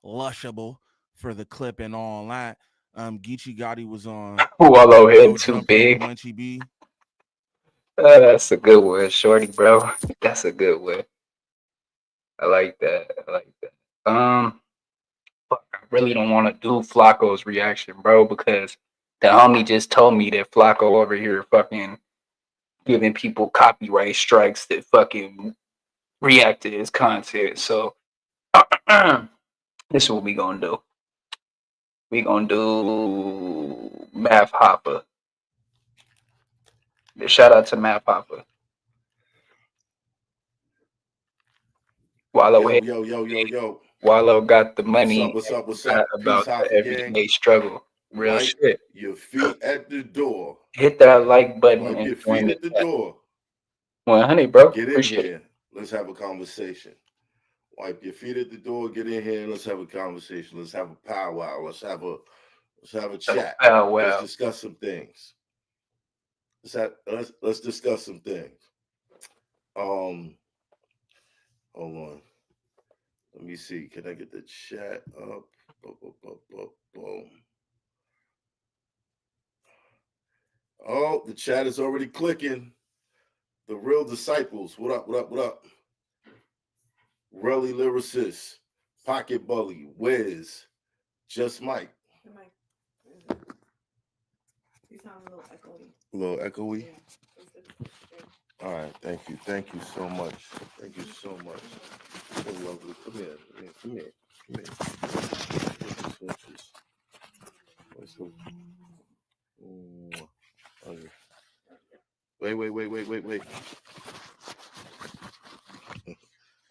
[SPEAKER 12] Lushable for the clip and all that. Geechee Gotti was on
[SPEAKER 1] Wallo head too big.
[SPEAKER 12] Munchie B.
[SPEAKER 1] That's a good one, shorty, bro. That's a good one. I like that. Fuck, I really don't want to do Flacco's reaction, bro, because the homie just told me that Flacco over here fucking giving people copyright strikes that fucking react to his content. So this is what we gonna do. We gonna do Math Hopper. Shout out to Math Hopper.
[SPEAKER 13] Yo.
[SPEAKER 1] Wallo got the money.
[SPEAKER 13] What's up?
[SPEAKER 1] About the everyday struggle. Real
[SPEAKER 13] Wipe
[SPEAKER 1] shit.
[SPEAKER 13] your feet at the door.
[SPEAKER 1] Hit that like button.
[SPEAKER 13] Wipe your feet at the door.
[SPEAKER 1] 100, bro.
[SPEAKER 13] Get in
[SPEAKER 1] Appreciate
[SPEAKER 13] here. Let's have a conversation. Wipe your feet at the door. Get in here and let's have a conversation. Let's have a powwow. Let's have a chat. Let's discuss some things. Let's discuss some things. Hold on. Let me see. Can I get the chat up? Boom. Oh, the chat is already clicking. The Real Disciples. What up? Relly Lyricist. Pocket Bully. Wiz. Just Mike.
[SPEAKER 14] You sound a little echoey.
[SPEAKER 13] A little echoey? Yeah. All right. Thank you so much. So lovely. Come here. Wait.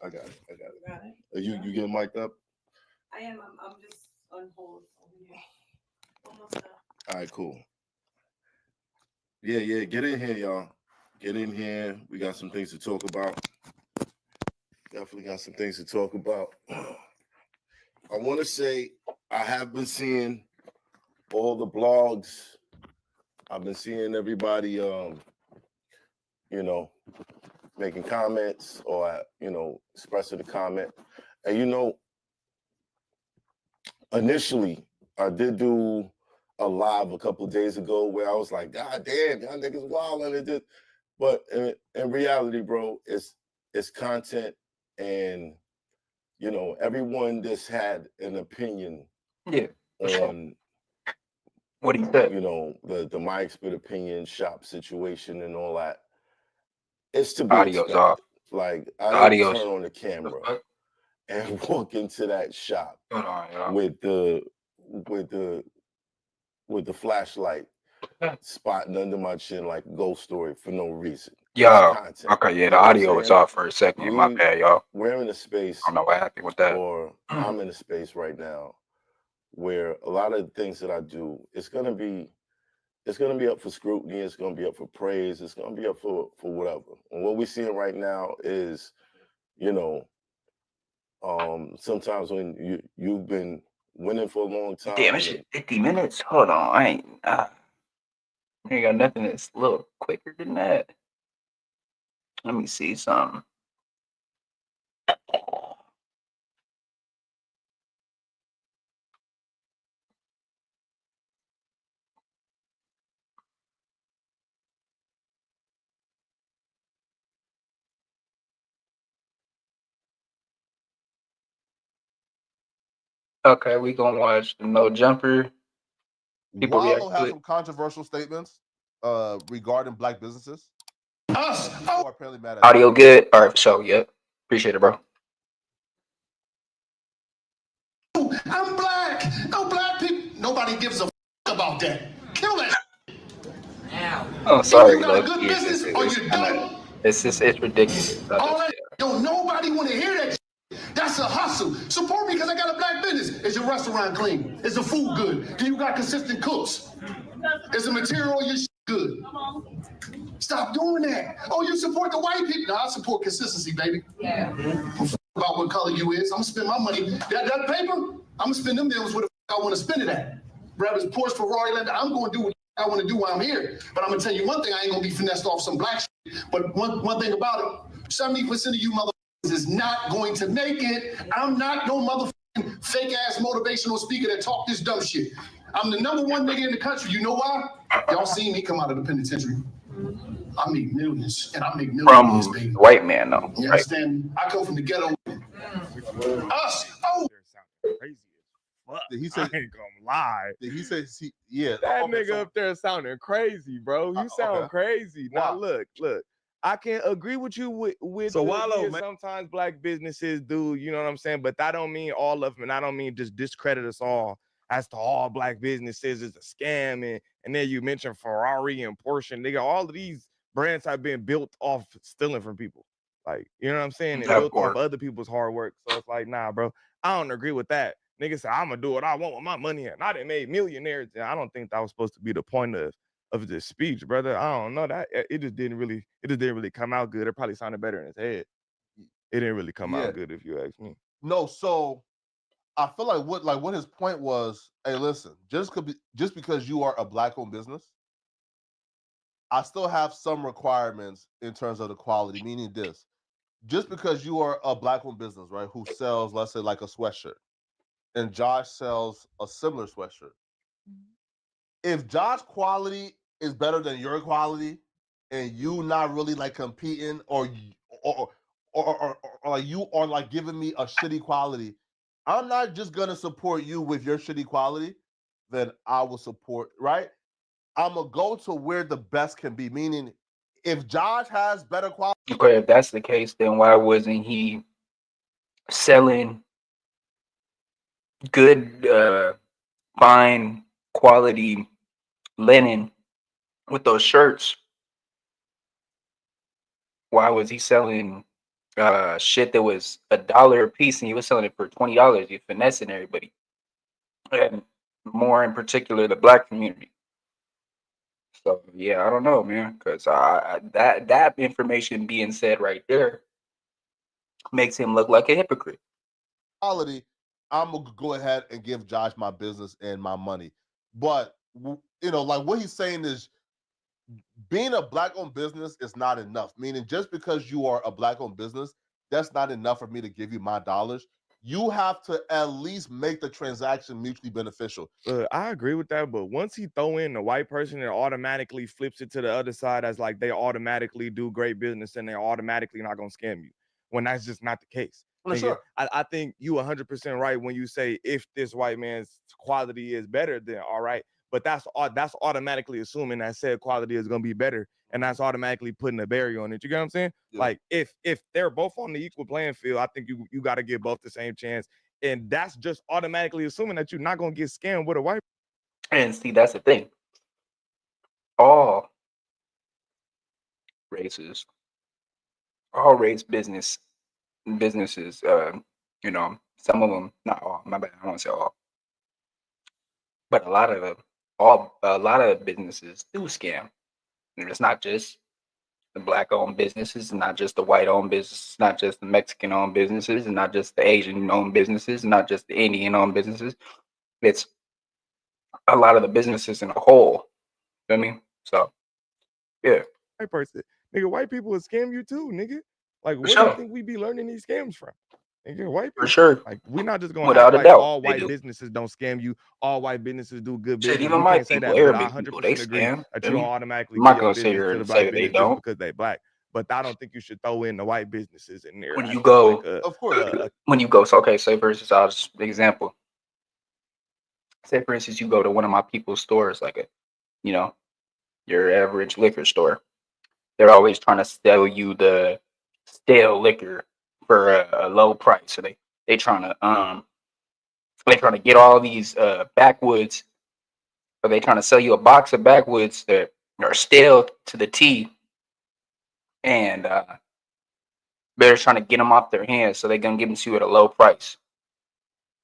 [SPEAKER 13] I got it. Are you getting mic'd up?
[SPEAKER 14] I am. I'm just on hold over here. Almost done.
[SPEAKER 13] All right, cool. Yeah. Get in here, y'all. Get in here. We got some things to talk about. Definitely got some things to talk about. I want to say I have been seeing all the blogs. I've been seeing everybody, making comments or, expressing a comment. And, initially, I did do a live a couple of days ago where I was like, God damn, y'all niggas wild and it did. But in reality, bro, it's content and, everyone just had an opinion on
[SPEAKER 1] what he said.
[SPEAKER 13] The Mike Spit opinion shop situation and all that. It's to be
[SPEAKER 1] Audio's
[SPEAKER 13] expected.
[SPEAKER 1] off.
[SPEAKER 13] Like I didn't turn on the camera and walk into that shop with the flashlight spotting under my chin like a ghost story for no reason.
[SPEAKER 1] Yeah.
[SPEAKER 13] content.
[SPEAKER 1] Okay. Yeah.
[SPEAKER 13] You
[SPEAKER 1] The
[SPEAKER 13] know what I'm
[SPEAKER 1] audio was
[SPEAKER 13] saying?
[SPEAKER 1] off for a second. My bad, y'all.
[SPEAKER 13] We're in a
[SPEAKER 1] I
[SPEAKER 13] space,
[SPEAKER 1] don't know what happened with that.
[SPEAKER 13] or I'm in a space right now where a lot of the things that I do, it's gonna be up for scrutiny, it's gonna be up for praise, it's gonna be up for whatever. And what we're seeing right now is, you know, sometimes when you've been winning for a long
[SPEAKER 1] Damn,
[SPEAKER 13] time
[SPEAKER 1] this
[SPEAKER 13] and
[SPEAKER 1] shit 50 minutes. Hold on. I ain't got nothing that's a little quicker than that. Let me see something. Okay, we gonna watch the No Jumper. People react
[SPEAKER 2] Wallo
[SPEAKER 1] to
[SPEAKER 2] has
[SPEAKER 1] it.
[SPEAKER 2] some controversial statements regarding black businesses.
[SPEAKER 3] Us.
[SPEAKER 2] People are apparently mad at that.
[SPEAKER 1] Audio good? All right, for sure. Yep. Appreciate it, bro.
[SPEAKER 3] I'm black. No black people. Nobody gives a about that. Kill that.
[SPEAKER 1] Oh,
[SPEAKER 3] Either
[SPEAKER 1] sorry,
[SPEAKER 3] you got a
[SPEAKER 1] look.
[SPEAKER 3] good
[SPEAKER 1] It's
[SPEAKER 3] business or
[SPEAKER 1] it's
[SPEAKER 3] you
[SPEAKER 1] kind of
[SPEAKER 3] don't.
[SPEAKER 1] it's ridiculous. I
[SPEAKER 3] All
[SPEAKER 1] just
[SPEAKER 3] that don't nobody want to hear that. That's a hustle. Support me because I got a black business. Is your restaurant clean? Is the food good? Do you got consistent cooks? Is the material your good? Stop doing that. Oh, you support the white people? No, I support consistency, baby. Yeah. About what color you is. I'm gonna spend my money. That paper, I'm gonna spend them deals where the I want to spend it at. Whether it's Porsche, Ferrari, Land, I'm gonna do what I want to do while I'm here. But I'm gonna tell you one thing: I ain't gonna be finessed off some black shit. But one thing about it, 70% of you motherfuckers is not going to make it. I'm not no motherfucking fake ass motivational speaker that talk this dumb shit. I'm the number one nigga in the country. You know why? Y'all seen me come out of the penitentiary. I make millions, and I make millions,
[SPEAKER 1] from
[SPEAKER 3] baby.
[SPEAKER 1] the white man, though.
[SPEAKER 3] You
[SPEAKER 1] Right?
[SPEAKER 3] understand? I come from the ghetto. Us. Oh.
[SPEAKER 11] Crazy as fuck.
[SPEAKER 2] Did he say?
[SPEAKER 11] I ain't gonna lie.
[SPEAKER 2] Did he say? Yeah.
[SPEAKER 11] That
[SPEAKER 2] Okay,
[SPEAKER 11] nigga
[SPEAKER 2] so
[SPEAKER 11] up there sounding crazy, bro. You sound
[SPEAKER 2] okay.
[SPEAKER 11] crazy. Now
[SPEAKER 2] Why?
[SPEAKER 11] look. I can agree with you with
[SPEAKER 9] So
[SPEAKER 11] the,
[SPEAKER 9] Wallo,
[SPEAKER 11] yeah,
[SPEAKER 9] man.
[SPEAKER 11] sometimes black businesses do, you know what I'm saying? But that don't mean all of them, and I don't mean just discredit us all as to all black businesses is a scam. And then you mentioned Ferrari and Porsche, nigga. All of these brands have been built off stealing from people. Like, you know what I'm saying? And
[SPEAKER 1] Of
[SPEAKER 11] built off
[SPEAKER 1] course.
[SPEAKER 11] other people's hard work. So it's like, nah, bro, I don't agree with that. Nigga said, I'm gonna do what I want with my money, and I done made millionaires. And I don't think that was supposed to be the point of this speech, brother. I don't know that it just didn't really come out good. It probably sounded better in his head. It didn't really come
[SPEAKER 2] Yeah.
[SPEAKER 11] out good if you ask me.
[SPEAKER 2] No, so I feel like what his point was. Hey, listen, just because you are a black-owned business, I still have some requirements in terms of the quality. Meaning this, just because you are a black-owned business, right, who sells, let's say, like a sweatshirt, and Josh sells a similar sweatshirt. If Josh's quality is better than your quality, and you not really like competing, or like you are like giving me a shitty quality, I'm not just gonna support you with your shitty quality. Then I will support, right? I'm gonna go to where the best can be. Meaning, if Josh has better quality,
[SPEAKER 1] Okay, if that's the case, then why wasn't he selling good, fine quality linen with those shirts? Why was he selling shit that was $1 a piece and he was selling it for $20? You finessing everybody, and more in particular the black community. So yeah, I don't know, man, because that information being said right there makes him look like a hypocrite.
[SPEAKER 2] quality, I'm gonna go ahead and give Josh my business and my money. But like what he's saying is, being a black-owned business is not enough. Meaning, just because you are a black-owned business, that's not enough for me to give you my dollars. You have to at least make the transaction mutually beneficial.
[SPEAKER 11] I agree with that, but once he throw in the white person, it automatically flips it to the other side as like they automatically do great business and they're automatically not gonna scam you. When that's just not the case.
[SPEAKER 2] Sure.
[SPEAKER 11] I think you 100% right when you say if this white man's quality is better, then all right. But that's automatically assuming that said quality is gonna be better, and that's automatically putting a barrier on it. You get what I'm saying?
[SPEAKER 2] Yeah.
[SPEAKER 11] Like if they're both on the equal playing field, I think you got to give both the same chance, and that's just automatically assuming that you're not gonna get scammed with a white.
[SPEAKER 1] And see, that's the thing. All races, all race businesses. Some of them, not all. My bad. I don't want to say all, but a lot of them, a lot of businesses do scam. And it's not just the black-owned businesses, it's not just the white-owned businesses, it's not just the Mexican-owned businesses, it's not just the Asian-owned businesses, it's not just the Indian-owned businesses. It's a lot of the businesses in a whole. You know what I mean? So, yeah.
[SPEAKER 11] White person, nigga, white people will scam you too, nigga. Like,
[SPEAKER 1] For
[SPEAKER 11] where do you
[SPEAKER 1] sure.
[SPEAKER 11] think we be learning these scams from? Nigga, white
[SPEAKER 1] For
[SPEAKER 11] people.
[SPEAKER 1] sure.
[SPEAKER 11] Like, we're not just gonna act
[SPEAKER 1] Without a
[SPEAKER 11] like
[SPEAKER 1] doubt,
[SPEAKER 11] all
[SPEAKER 1] they
[SPEAKER 11] white
[SPEAKER 1] do.
[SPEAKER 11] businesses don't scam you, all white businesses do good
[SPEAKER 1] Shit,
[SPEAKER 11] business.
[SPEAKER 1] even
[SPEAKER 11] We
[SPEAKER 1] my
[SPEAKER 11] can't say
[SPEAKER 1] people,
[SPEAKER 11] that, but I
[SPEAKER 1] Arabic people, they
[SPEAKER 11] 100% agree
[SPEAKER 1] scam.
[SPEAKER 11] that
[SPEAKER 1] Feel
[SPEAKER 11] you don't
[SPEAKER 1] me?
[SPEAKER 11] automatically
[SPEAKER 1] I'm
[SPEAKER 11] give
[SPEAKER 1] not
[SPEAKER 11] your
[SPEAKER 1] gonna sit
[SPEAKER 11] business
[SPEAKER 1] here
[SPEAKER 11] to the
[SPEAKER 1] and say
[SPEAKER 11] black
[SPEAKER 1] that they
[SPEAKER 11] business just
[SPEAKER 1] don't.
[SPEAKER 11] because they black. But I don't think you should throw in the white businesses in there
[SPEAKER 1] When
[SPEAKER 11] as
[SPEAKER 1] you
[SPEAKER 11] just like
[SPEAKER 1] go,
[SPEAKER 11] a
[SPEAKER 13] Of course.
[SPEAKER 1] when you go, so okay, say for instance, I'll just example. Say for instance, you go to one of my people's stores, like you know, your average liquor store. They're always trying to sell you the stale liquor for a low price. So they trying to get all these backwoods, or they trying to sell you a box of backwoods that are stale to the T, and they're trying to get them off their hands, so they're gonna give them to you at a low price.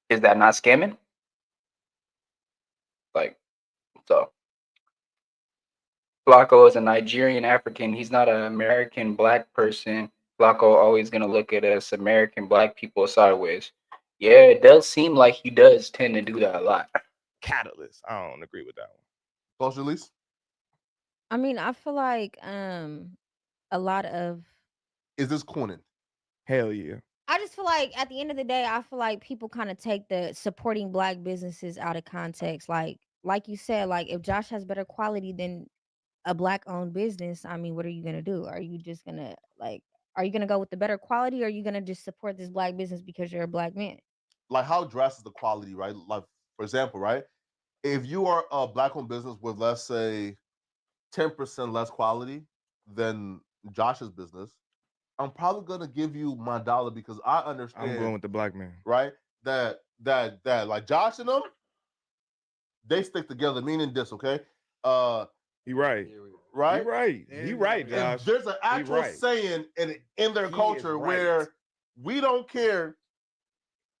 [SPEAKER 1] Is that not scamming? Like, so Flacco is a Nigerian African. He's not an American black person. Flacco always gonna look at us American black people sideways. Yeah, it does seem like he does tend to do that a lot.
[SPEAKER 11] catalyst. I don't agree with that
[SPEAKER 13] one. Socialist?
[SPEAKER 2] I mean, I feel like a lot of
[SPEAKER 13] Is this corny?
[SPEAKER 11] Hell yeah.
[SPEAKER 2] I just feel like at the end of the day, I feel like people kind of take the supporting black businesses out of context. Like you said, like if Josh has better quality than a black owned business, I mean, what are you gonna do? Are you just gonna are you gonna go with the better quality or are you gonna just support this black business because you're a black man?
[SPEAKER 13] Like how drastic is the quality, right? Like for example, right? If you are a black-owned business with let's say 10% less quality than Josh's business, I'm probably gonna give you my dollar because I understand.
[SPEAKER 11] I'm going with the black man.
[SPEAKER 13] Right? That like Josh and them, they stick together. Meaning this, okay?
[SPEAKER 11] He right.
[SPEAKER 13] Right?
[SPEAKER 11] He right. He right, Josh.
[SPEAKER 13] And there's an
[SPEAKER 11] He
[SPEAKER 13] actual
[SPEAKER 11] right.
[SPEAKER 13] saying in their
[SPEAKER 11] He is
[SPEAKER 13] culture
[SPEAKER 11] right.
[SPEAKER 13] where we don't care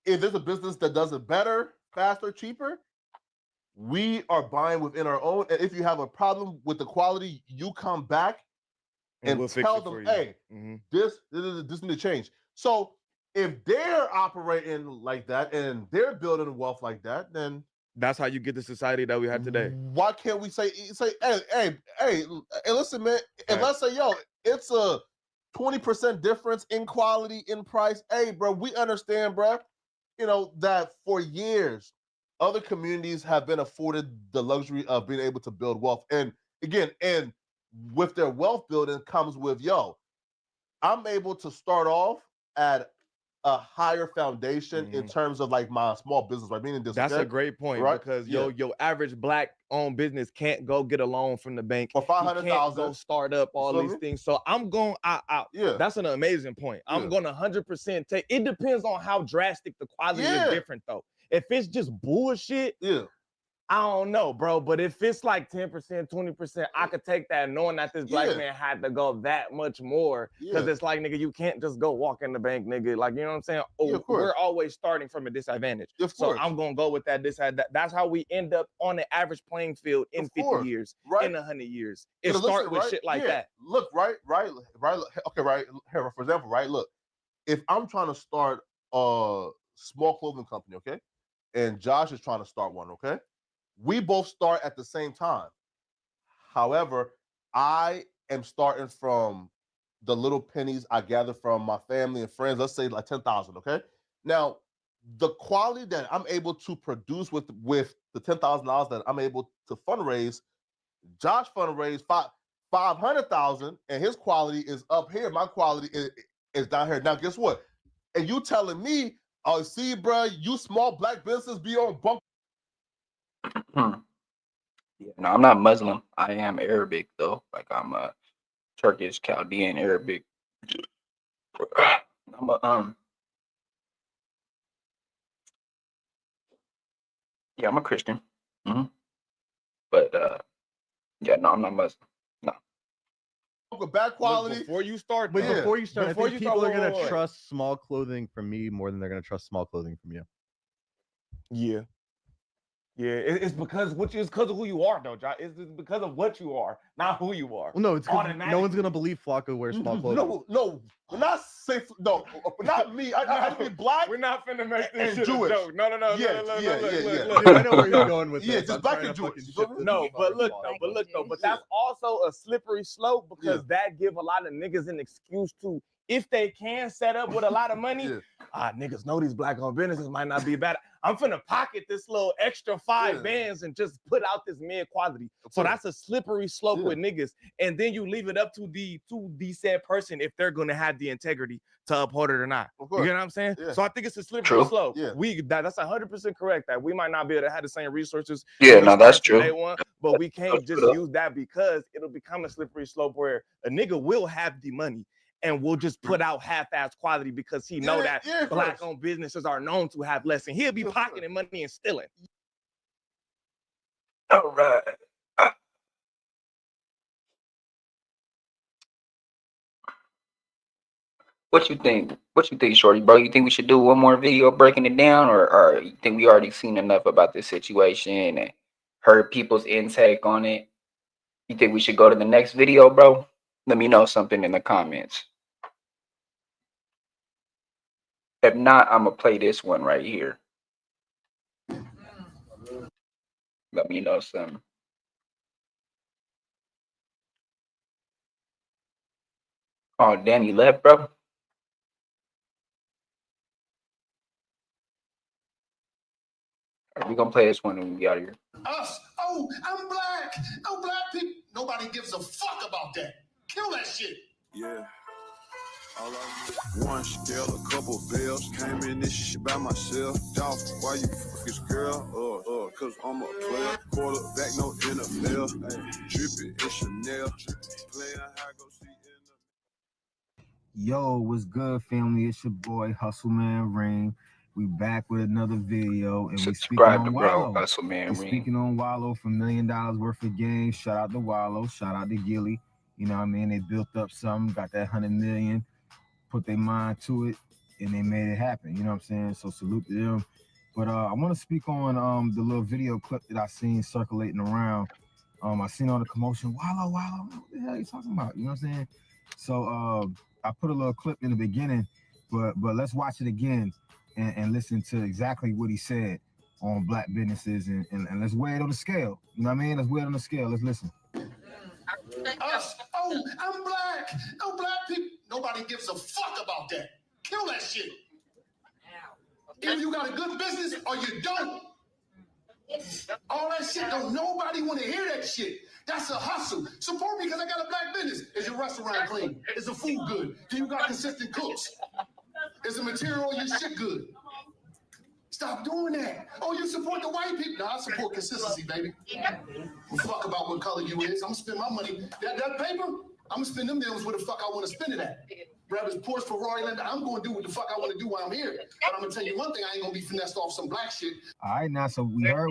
[SPEAKER 13] if there's a business that does it better, faster, cheaper. We are buying within our own. And if you have a problem with the quality, you come back and
[SPEAKER 11] we'll fix
[SPEAKER 13] tell
[SPEAKER 11] it for
[SPEAKER 13] them,
[SPEAKER 11] you.
[SPEAKER 13] hey,
[SPEAKER 11] Mhm.
[SPEAKER 13] this need to change. So if they're operating like that and they're building wealth like that, then
[SPEAKER 11] That's how you get the society that we have today.
[SPEAKER 13] why can't we say, hey, listen, man, if I say, yo, it's a 20% difference in quality, in price, hey, bro, we understand, bro, that for years, other communities have been afforded the luxury of being able to build wealth. And again, and with their wealth building comes with, yo, I'm able to start off at a higher foundation in terms of like my small business, right? Meaning this,
[SPEAKER 11] That's
[SPEAKER 13] okay?
[SPEAKER 11] a great point
[SPEAKER 13] Right?
[SPEAKER 11] because
[SPEAKER 13] Yeah.
[SPEAKER 11] your average black owned business can't go get a loan from the bank.
[SPEAKER 13] For
[SPEAKER 11] He
[SPEAKER 13] 500,000.
[SPEAKER 11] can't go start up all
[SPEAKER 13] feel
[SPEAKER 11] these
[SPEAKER 13] me?
[SPEAKER 11] things. So I'm going
[SPEAKER 13] Yeah.
[SPEAKER 11] That's an amazing point. I'm
[SPEAKER 13] Yeah.
[SPEAKER 11] going to 100% take. It depends on how drastic the quality
[SPEAKER 13] Yeah.
[SPEAKER 11] is different though. If it's just bullshit,
[SPEAKER 13] Yeah.
[SPEAKER 11] I don't know, bro. But if it's like 10%, 20%, I could take that knowing that this black
[SPEAKER 13] Yeah.
[SPEAKER 11] man had to go that much more. Because
[SPEAKER 13] Yeah.
[SPEAKER 11] it's like, nigga, you can't just go walk in the bank, nigga. Like, you know what I'm saying?
[SPEAKER 13] Yeah, of course.
[SPEAKER 11] We're always starting from a disadvantage.
[SPEAKER 13] Of
[SPEAKER 11] So
[SPEAKER 13] course.
[SPEAKER 11] I'm gonna go with that. That's how we end up on the average playing field in
[SPEAKER 13] Of
[SPEAKER 11] 50
[SPEAKER 13] course.
[SPEAKER 11] years,
[SPEAKER 13] Right.
[SPEAKER 11] in 100 years.
[SPEAKER 13] Yeah,
[SPEAKER 11] It
[SPEAKER 13] listen,
[SPEAKER 11] start with
[SPEAKER 13] right?
[SPEAKER 11] shit like
[SPEAKER 13] Yeah.
[SPEAKER 11] that.
[SPEAKER 13] Look, right. Okay, right. Here, for example, right. Look, if I'm trying to start a small clothing company, okay, and Josh is trying to start one, okay, we both start at the same time. However, I am starting from the little pennies I gather from my family and friends. Let's say like 10,000. Okay. Now, the quality that I'm able to produce with the $10,000 that I'm able to fundraise, Josh fundraised 500,000, and his quality is up here. My quality is down here. Now, guess what? And you telling me, oh, see, bro, you small black business be on bump.
[SPEAKER 1] Yeah, no, I'm not Muslim. I am Arabic though. Like I'm a Turkish, Chaldean, Arabic. I'm a yeah, I'm a Christian. hmm But yeah, no, I'm not Muslim. No.
[SPEAKER 15] with bad quality.
[SPEAKER 11] Look, before you start,
[SPEAKER 16] But
[SPEAKER 11] though,
[SPEAKER 16] before you start, I think people are gonna
[SPEAKER 11] wait.
[SPEAKER 16] trust small clothing from me more than they're gonna trust small clothing from you.
[SPEAKER 11] Yeah. Yeah, it's because it's because of who you are, though, John. It's because of what you are, not who you are.
[SPEAKER 16] Well, no, it's no one's gonna believe Flacco wears small clothing.
[SPEAKER 15] No, we're not safe. No, not me. I be black.
[SPEAKER 11] We're not finna make this
[SPEAKER 15] and
[SPEAKER 11] shit
[SPEAKER 15] Jewish.
[SPEAKER 11] a joke. No.
[SPEAKER 15] Yeah,
[SPEAKER 11] Look.
[SPEAKER 16] Dude, I know where you're going with
[SPEAKER 15] Yeah,
[SPEAKER 16] this.
[SPEAKER 15] just
[SPEAKER 16] I'm
[SPEAKER 15] black
[SPEAKER 16] trying
[SPEAKER 15] and
[SPEAKER 16] to
[SPEAKER 15] Jewish.
[SPEAKER 16] fucking
[SPEAKER 15] You feel
[SPEAKER 16] shift
[SPEAKER 15] me?
[SPEAKER 16] this
[SPEAKER 11] No,
[SPEAKER 16] beef
[SPEAKER 11] but
[SPEAKER 16] over
[SPEAKER 11] look
[SPEAKER 16] small
[SPEAKER 11] though, but that's also a slippery slope because that give a lot of niggas an excuse to, if they can set up with a lot of money, niggas know these black-owned businesses might not be bad. I'm finna pocket this little extra 5 bands and just put out this mid quality. So that's a slippery slope with niggas. And then you leave it up to the said person if they're gonna have the integrity to uphold it or not. You get what I'm saying?
[SPEAKER 15] Yeah.
[SPEAKER 11] So I think it's a slippery slope. Yeah. That's 100% correct that we might not be able to have the same resources.
[SPEAKER 1] Yeah,
[SPEAKER 11] we
[SPEAKER 1] no, that's
[SPEAKER 11] start from day
[SPEAKER 1] true.
[SPEAKER 11] one, but we can't just use that because it'll become a slippery slope where a nigga will have the money and we'll just put out half-ass quality because he know that black-owned businesses are known to have less, and he'll be pocketing money and stealing.
[SPEAKER 1] All right. What you think? What you think, Shorty, bro? You think we should do one more video breaking it down, or you think we already seen enough about this situation and heard people's intake on it? You think we should go to the next video, bro? Let me know something in the comments. If not, I'm gonna play this one right here. Let me know something. Oh, Danny left, bro. We're gonna play this one and we out of here.
[SPEAKER 3] Us. Oh, I'm black. No black people. Nobody gives a fuck about that. Kill that shit.
[SPEAKER 17] Yeah. One scale, a couple bills. Came in this shit by myself. Dog, why you fuck this girl? Cause I'm a player. Quarterback, no NFL. Drippin' in Chanel. Playing high, go see
[SPEAKER 18] Yo, what's good, family? It's your boy Hustle Man Rain. We back with another video, and we speaking
[SPEAKER 1] Subscribe
[SPEAKER 18] on
[SPEAKER 1] to bro,
[SPEAKER 18] Wallo.
[SPEAKER 1] Hustle Man
[SPEAKER 18] We
[SPEAKER 1] Rain.
[SPEAKER 18] speaking on Wallo for $1 million worth of games. Shout out to Wallo. Shout out to Gilly. You know what I mean? They built up something, got that 100 million, put their mind to it, and they made it happen. You know what I'm saying? So salute to them. But I want to speak on the little video clip that I seen circulating around. I seen all the commotion. Wallo. What the hell are you talking about? You know what I'm saying? So I put a little clip in the beginning, but let's watch it again and listen to exactly what he said on black businesses and let's weigh it on the scale. You know what I mean? Let's weigh it on the scale. Let's listen.
[SPEAKER 3] Us. Oh, I'm black. No black people. Nobody gives a fuck about that. Kill that shit. Either you got a good business or you don't. All that shit, don't nobody want to hear that shit. That's a hustle. Support me because I got a black business. Is your restaurant clean? Is the food good? Do you got consistent cooks? Is the material on your shit good? Stop doing that. Oh, you support the white people? No, I support consistency, baby. Well, fuck about what color you is. I'm gonna spend my money. That paper, I'm gonna spend them deals where the fuck I want to spend it at. Grab his Porsche, Ferrari, Land. I'm gonna do what the fuck I want to do while I'm here. But I'm gonna tell you one thing: I ain't gonna be finessed off some black shit.
[SPEAKER 18] All right, now so we heard.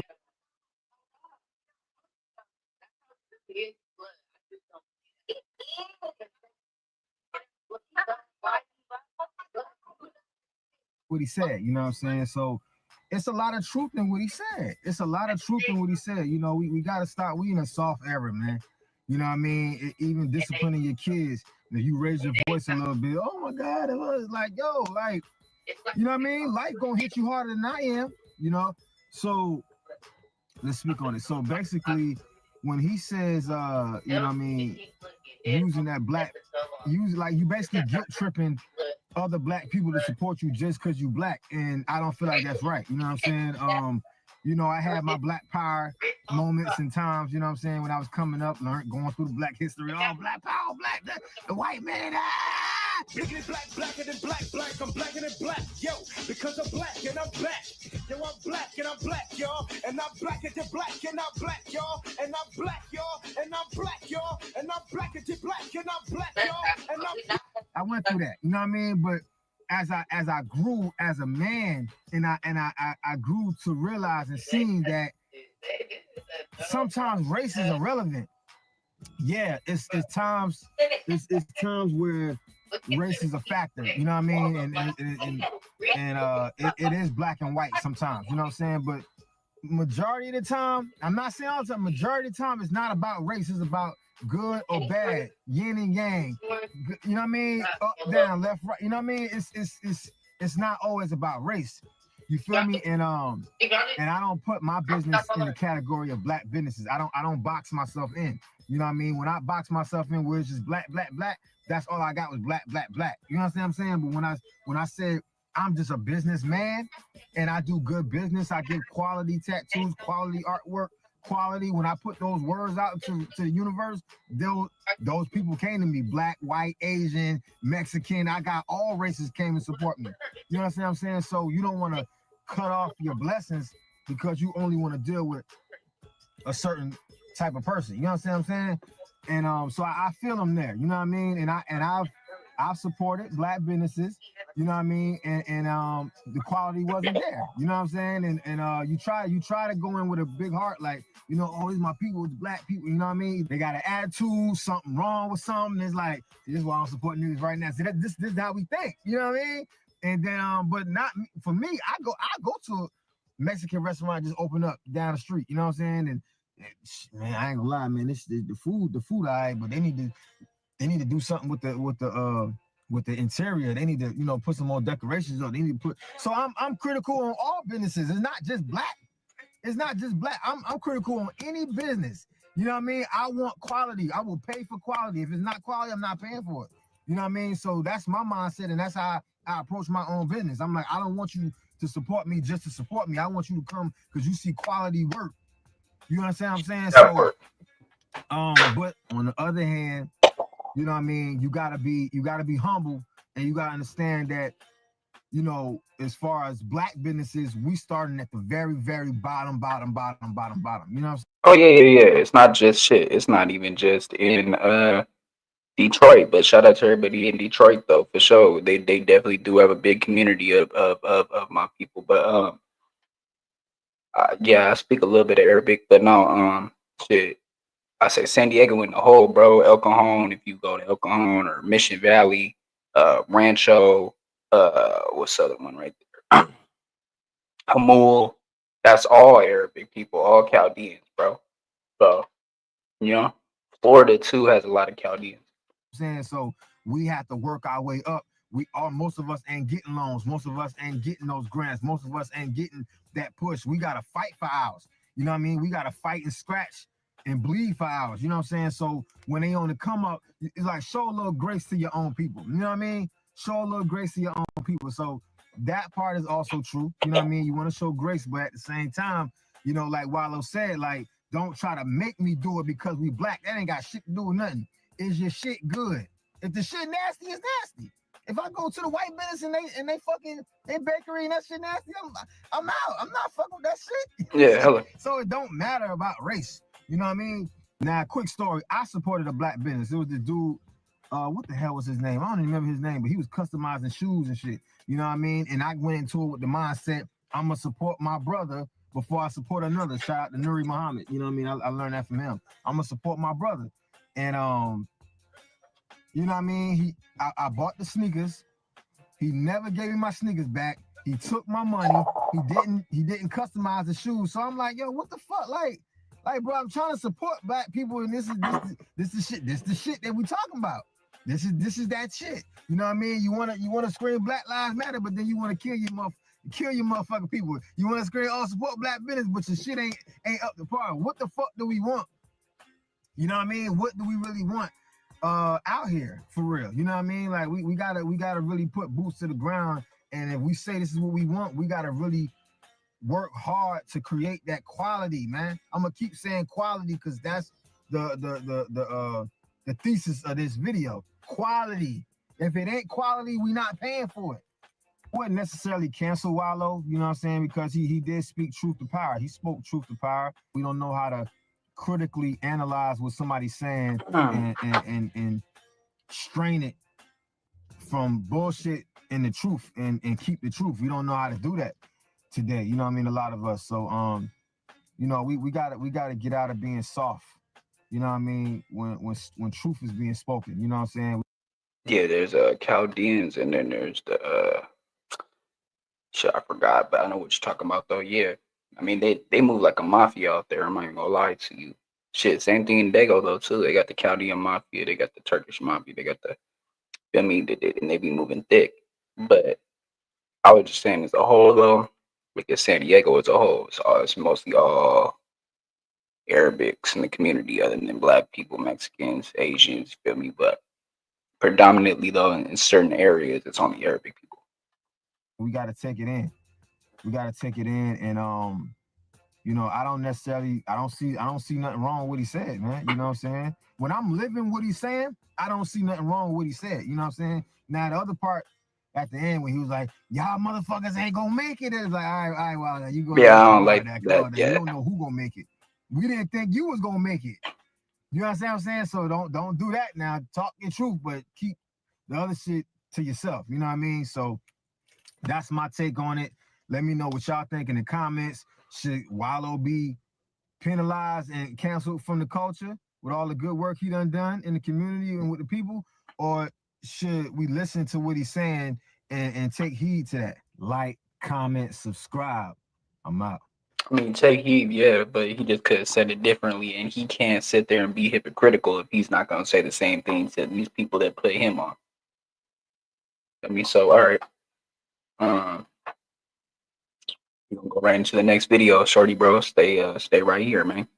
[SPEAKER 18] What he said, you know what I'm saying? So it's a lot of truth in what he said. It's a lot of truth in what he said. You know, we got to stop. We in a soft era, man. You know what I mean? Even disciplining your kids. If you raise your voice a little bit, oh my God, it was like, yo, like, you know what I mean? Life gonna hit you harder than I am, you know? So let's speak on it. So basically, when he says, you know what I mean, using that black, like you basically guilt tripping other black people to support you just because you black, and I don't feel like that's right. You know what I'm saying? You know, I had my black power moments and times, you know what I'm saying, when I was coming up, going through the black history, all black power, the white man,
[SPEAKER 19] Bigger blacker than black, I'm blacker than black, yo, because I'm black and I'm black, yo, I'm black and I'm black, y'all, and I'm blacker than black and I'm black, y'all, and I'm black, y'all, and I'm black, y'all, and I'm blacker than black and I'm black, y'all, and I'm
[SPEAKER 18] I went through that, you know what I mean? But as I grew as a man, and I grew to realize and seeing that sometimes race is irrelevant. yeah, it's times where race is a factor. You know what I mean? And it is black and white sometimes. You know what I'm saying? But majority of the time, I'm not saying all the time. Majority of the time, it's not about race. It's about good or bad, yin and yang. You know what I mean? Up, down, left, right. You know what I mean? It's not always about race. You feel me? And I don't put my business in the category of black businesses. I don't box myself in. You know what I mean? When I box myself in where it's just black, black, black, that's all I got was black, black, black. You know what I'm saying? But when I said I'm just a businessman and I do good business, I give quality tattoos, quality artwork, quality. When I put those words out to the universe, those people came to me, black, white, Asian, Mexican. I got all races came and support me. You know what I'm saying? So you don't want to cut off your blessings because you only want to deal with a certain type of person. You know what I'm saying? And so I feel them there. You know what I mean? And I've supported black businesses. You know what I mean? And the quality wasn't there. You know what I'm saying? And you try to go in with a big heart, like, you know, oh, these my people, it's black people. You know what I mean? They got an attitude, something wrong with something. It's like, this is why I'm supporting niggas right now. See, this is how we think. You know what I mean? And then, but not for me. I go to a Mexican restaurant just open up down the street. You know what I'm saying? And man, I ain't gonna lie, man. The food, all right, but they need to do something with the interior. They need to, you know, put some more decorations on. They need to put. So I'm critical on all businesses. It's not just black. It's not just black. I'm critical on any business. You know what I mean? I want quality. I will pay for quality. If it's not quality, I'm not paying for it. You know what I mean? So that's my mindset, and that's how I approach my own business. I'm like, I don't want you to support me just to support me. I want you to come because you see quality work. You understand what I'm saying? So, but on the other hand, you know what I mean? You gotta be humble, and you gotta understand that, you know, as far as black businesses, we starting at the very, very bottom. You know what I'm saying?
[SPEAKER 1] Oh yeah. It's not just shit. It's not even just in Detroit, but shout out to everybody in Detroit though, for sure. They definitely do have a big community of my people. But yeah, I speak a little bit of Arabic, but no, shit. I say San Diego in the whole, bro. El Cajon, if you go to El Cajon or Mission Valley, Rancho, what's the other one right there? Hamul. That's all Arabic people, all Chaldeans, bro. So, you know, Florida too has a lot of Chaldeans.
[SPEAKER 18] Saying so we have to work our way up. Most of us ain't getting loans, most of us ain't getting those grants, most of us ain't getting that push. We gotta fight for ours. You know what I mean? We gotta fight and scratch and bleed for ours. You know what I'm saying? So when they on the come up, it's like show a little grace to your own people. You know what I mean? Show a little grace to your own people. So that part is also true. You know what I mean? You want to show grace, but at the same time, you know, like Wallo said, like, don't try to make me do it because we black. That ain't got shit to do with nothing. Is your shit good? If the shit nasty, it's nasty. If I go to the white business and they fucking they bakery and that shit nasty, I'm out. I'm not fucking with that shit.
[SPEAKER 1] Yeah, hella.
[SPEAKER 18] So it don't matter about race. You know what I mean? Now, quick story. I supported a black business. It was the dude. What the hell was his name? I don't even remember his name, but he was customizing shoes and shit. You know what I mean? And I went into it with the mindset, I'm gonna support my brother before I support another. Shout out to Nuri Muhammad. You know what I mean? I learned that from him. I'm gonna support my brother. And you know what I mean? I bought the sneakers. He never gave me my sneakers back. He took my money. He didn't customize the shoes. So I'm like, yo, what the fuck? Like, bro, I'm trying to support black people, and this is shit. This the shit that we talking about. This is that shit. You know what I mean? You wanna scream Black Lives Matter, but then you wanna kill your motherfucking people. You wanna scream, oh, support black business, but your shit ain't up to par. What the fuck do we want? You know what I mean? What do we really want out here for real? You know what I mean? Like we gotta really put boots to the ground, and if we say this is what we want, we gotta really work hard to create that quality, man. I'm gonna keep saying quality because that's the thesis of this video. Quality. If it ain't quality, we not paying for it. Wouldn't necessarily cancel Wallo, you know what I'm saying? Because he did speak truth to power. He spoke truth to power. We don't know how to critically analyze what somebody's saying and strain it from bullshit and the truth and keep the truth. We don't know how to do that today. You know what I mean? A lot of us. So you know, we gotta get out of being soft. You know what I mean? When truth is being spoken, you know what I'm saying?
[SPEAKER 1] Yeah, there's Chaldeans, and then there's the shit, I forgot, but I know what you're talking about though. Yeah, I mean they move like a mafia out there. I'm not even gonna lie to you. Shit, same thing in Dago though too. They got the Chaldean mafia, they got the Turkish mafia, they got the, I mean, and they be moving thick. But I was just saying as a whole though, like in San Diego as a whole, it's mostly all Arabics in the community, other than black people, Mexicans, Asians. Feel me? But predominantly though, in certain areas, it's only Arabic people.
[SPEAKER 18] We got to take it in. We got to take it in, and you know, I don't see nothing wrong with what he said, man. You know what I'm saying? When I'm living what he's saying, I don't see nothing wrong with what he said. You know what I'm saying? Now the other part at the end when he was like, "Y'all motherfuckers ain't gonna make it," it's like, all right, well, you go
[SPEAKER 1] Yeah,
[SPEAKER 18] ahead
[SPEAKER 1] I
[SPEAKER 18] and
[SPEAKER 1] don't
[SPEAKER 18] come on
[SPEAKER 1] like
[SPEAKER 18] now,
[SPEAKER 1] that.
[SPEAKER 18] You
[SPEAKER 1] Yeah,
[SPEAKER 18] don't know who gonna make it. We didn't think you was gonna make it. You understand what I'm saying? So don't do that now. Talk your truth, but keep the other shit to yourself. You know what I mean? So that's my take on it. Let me know what y'all think in the comments. Should Wallo be penalized and canceled from the culture with all the good work he done in the community and with the people? Or should we listen to what he's saying and take heed to that? Like, comment, subscribe. I'm out.
[SPEAKER 1] I mean, take heed, yeah, but he just could have said it differently, and he can't sit there and be hypocritical if he's not gonna say the same things to these people that put him on. I mean, so all right, um, we're gonna go right into the next video, shorty bro. Stay right here, man.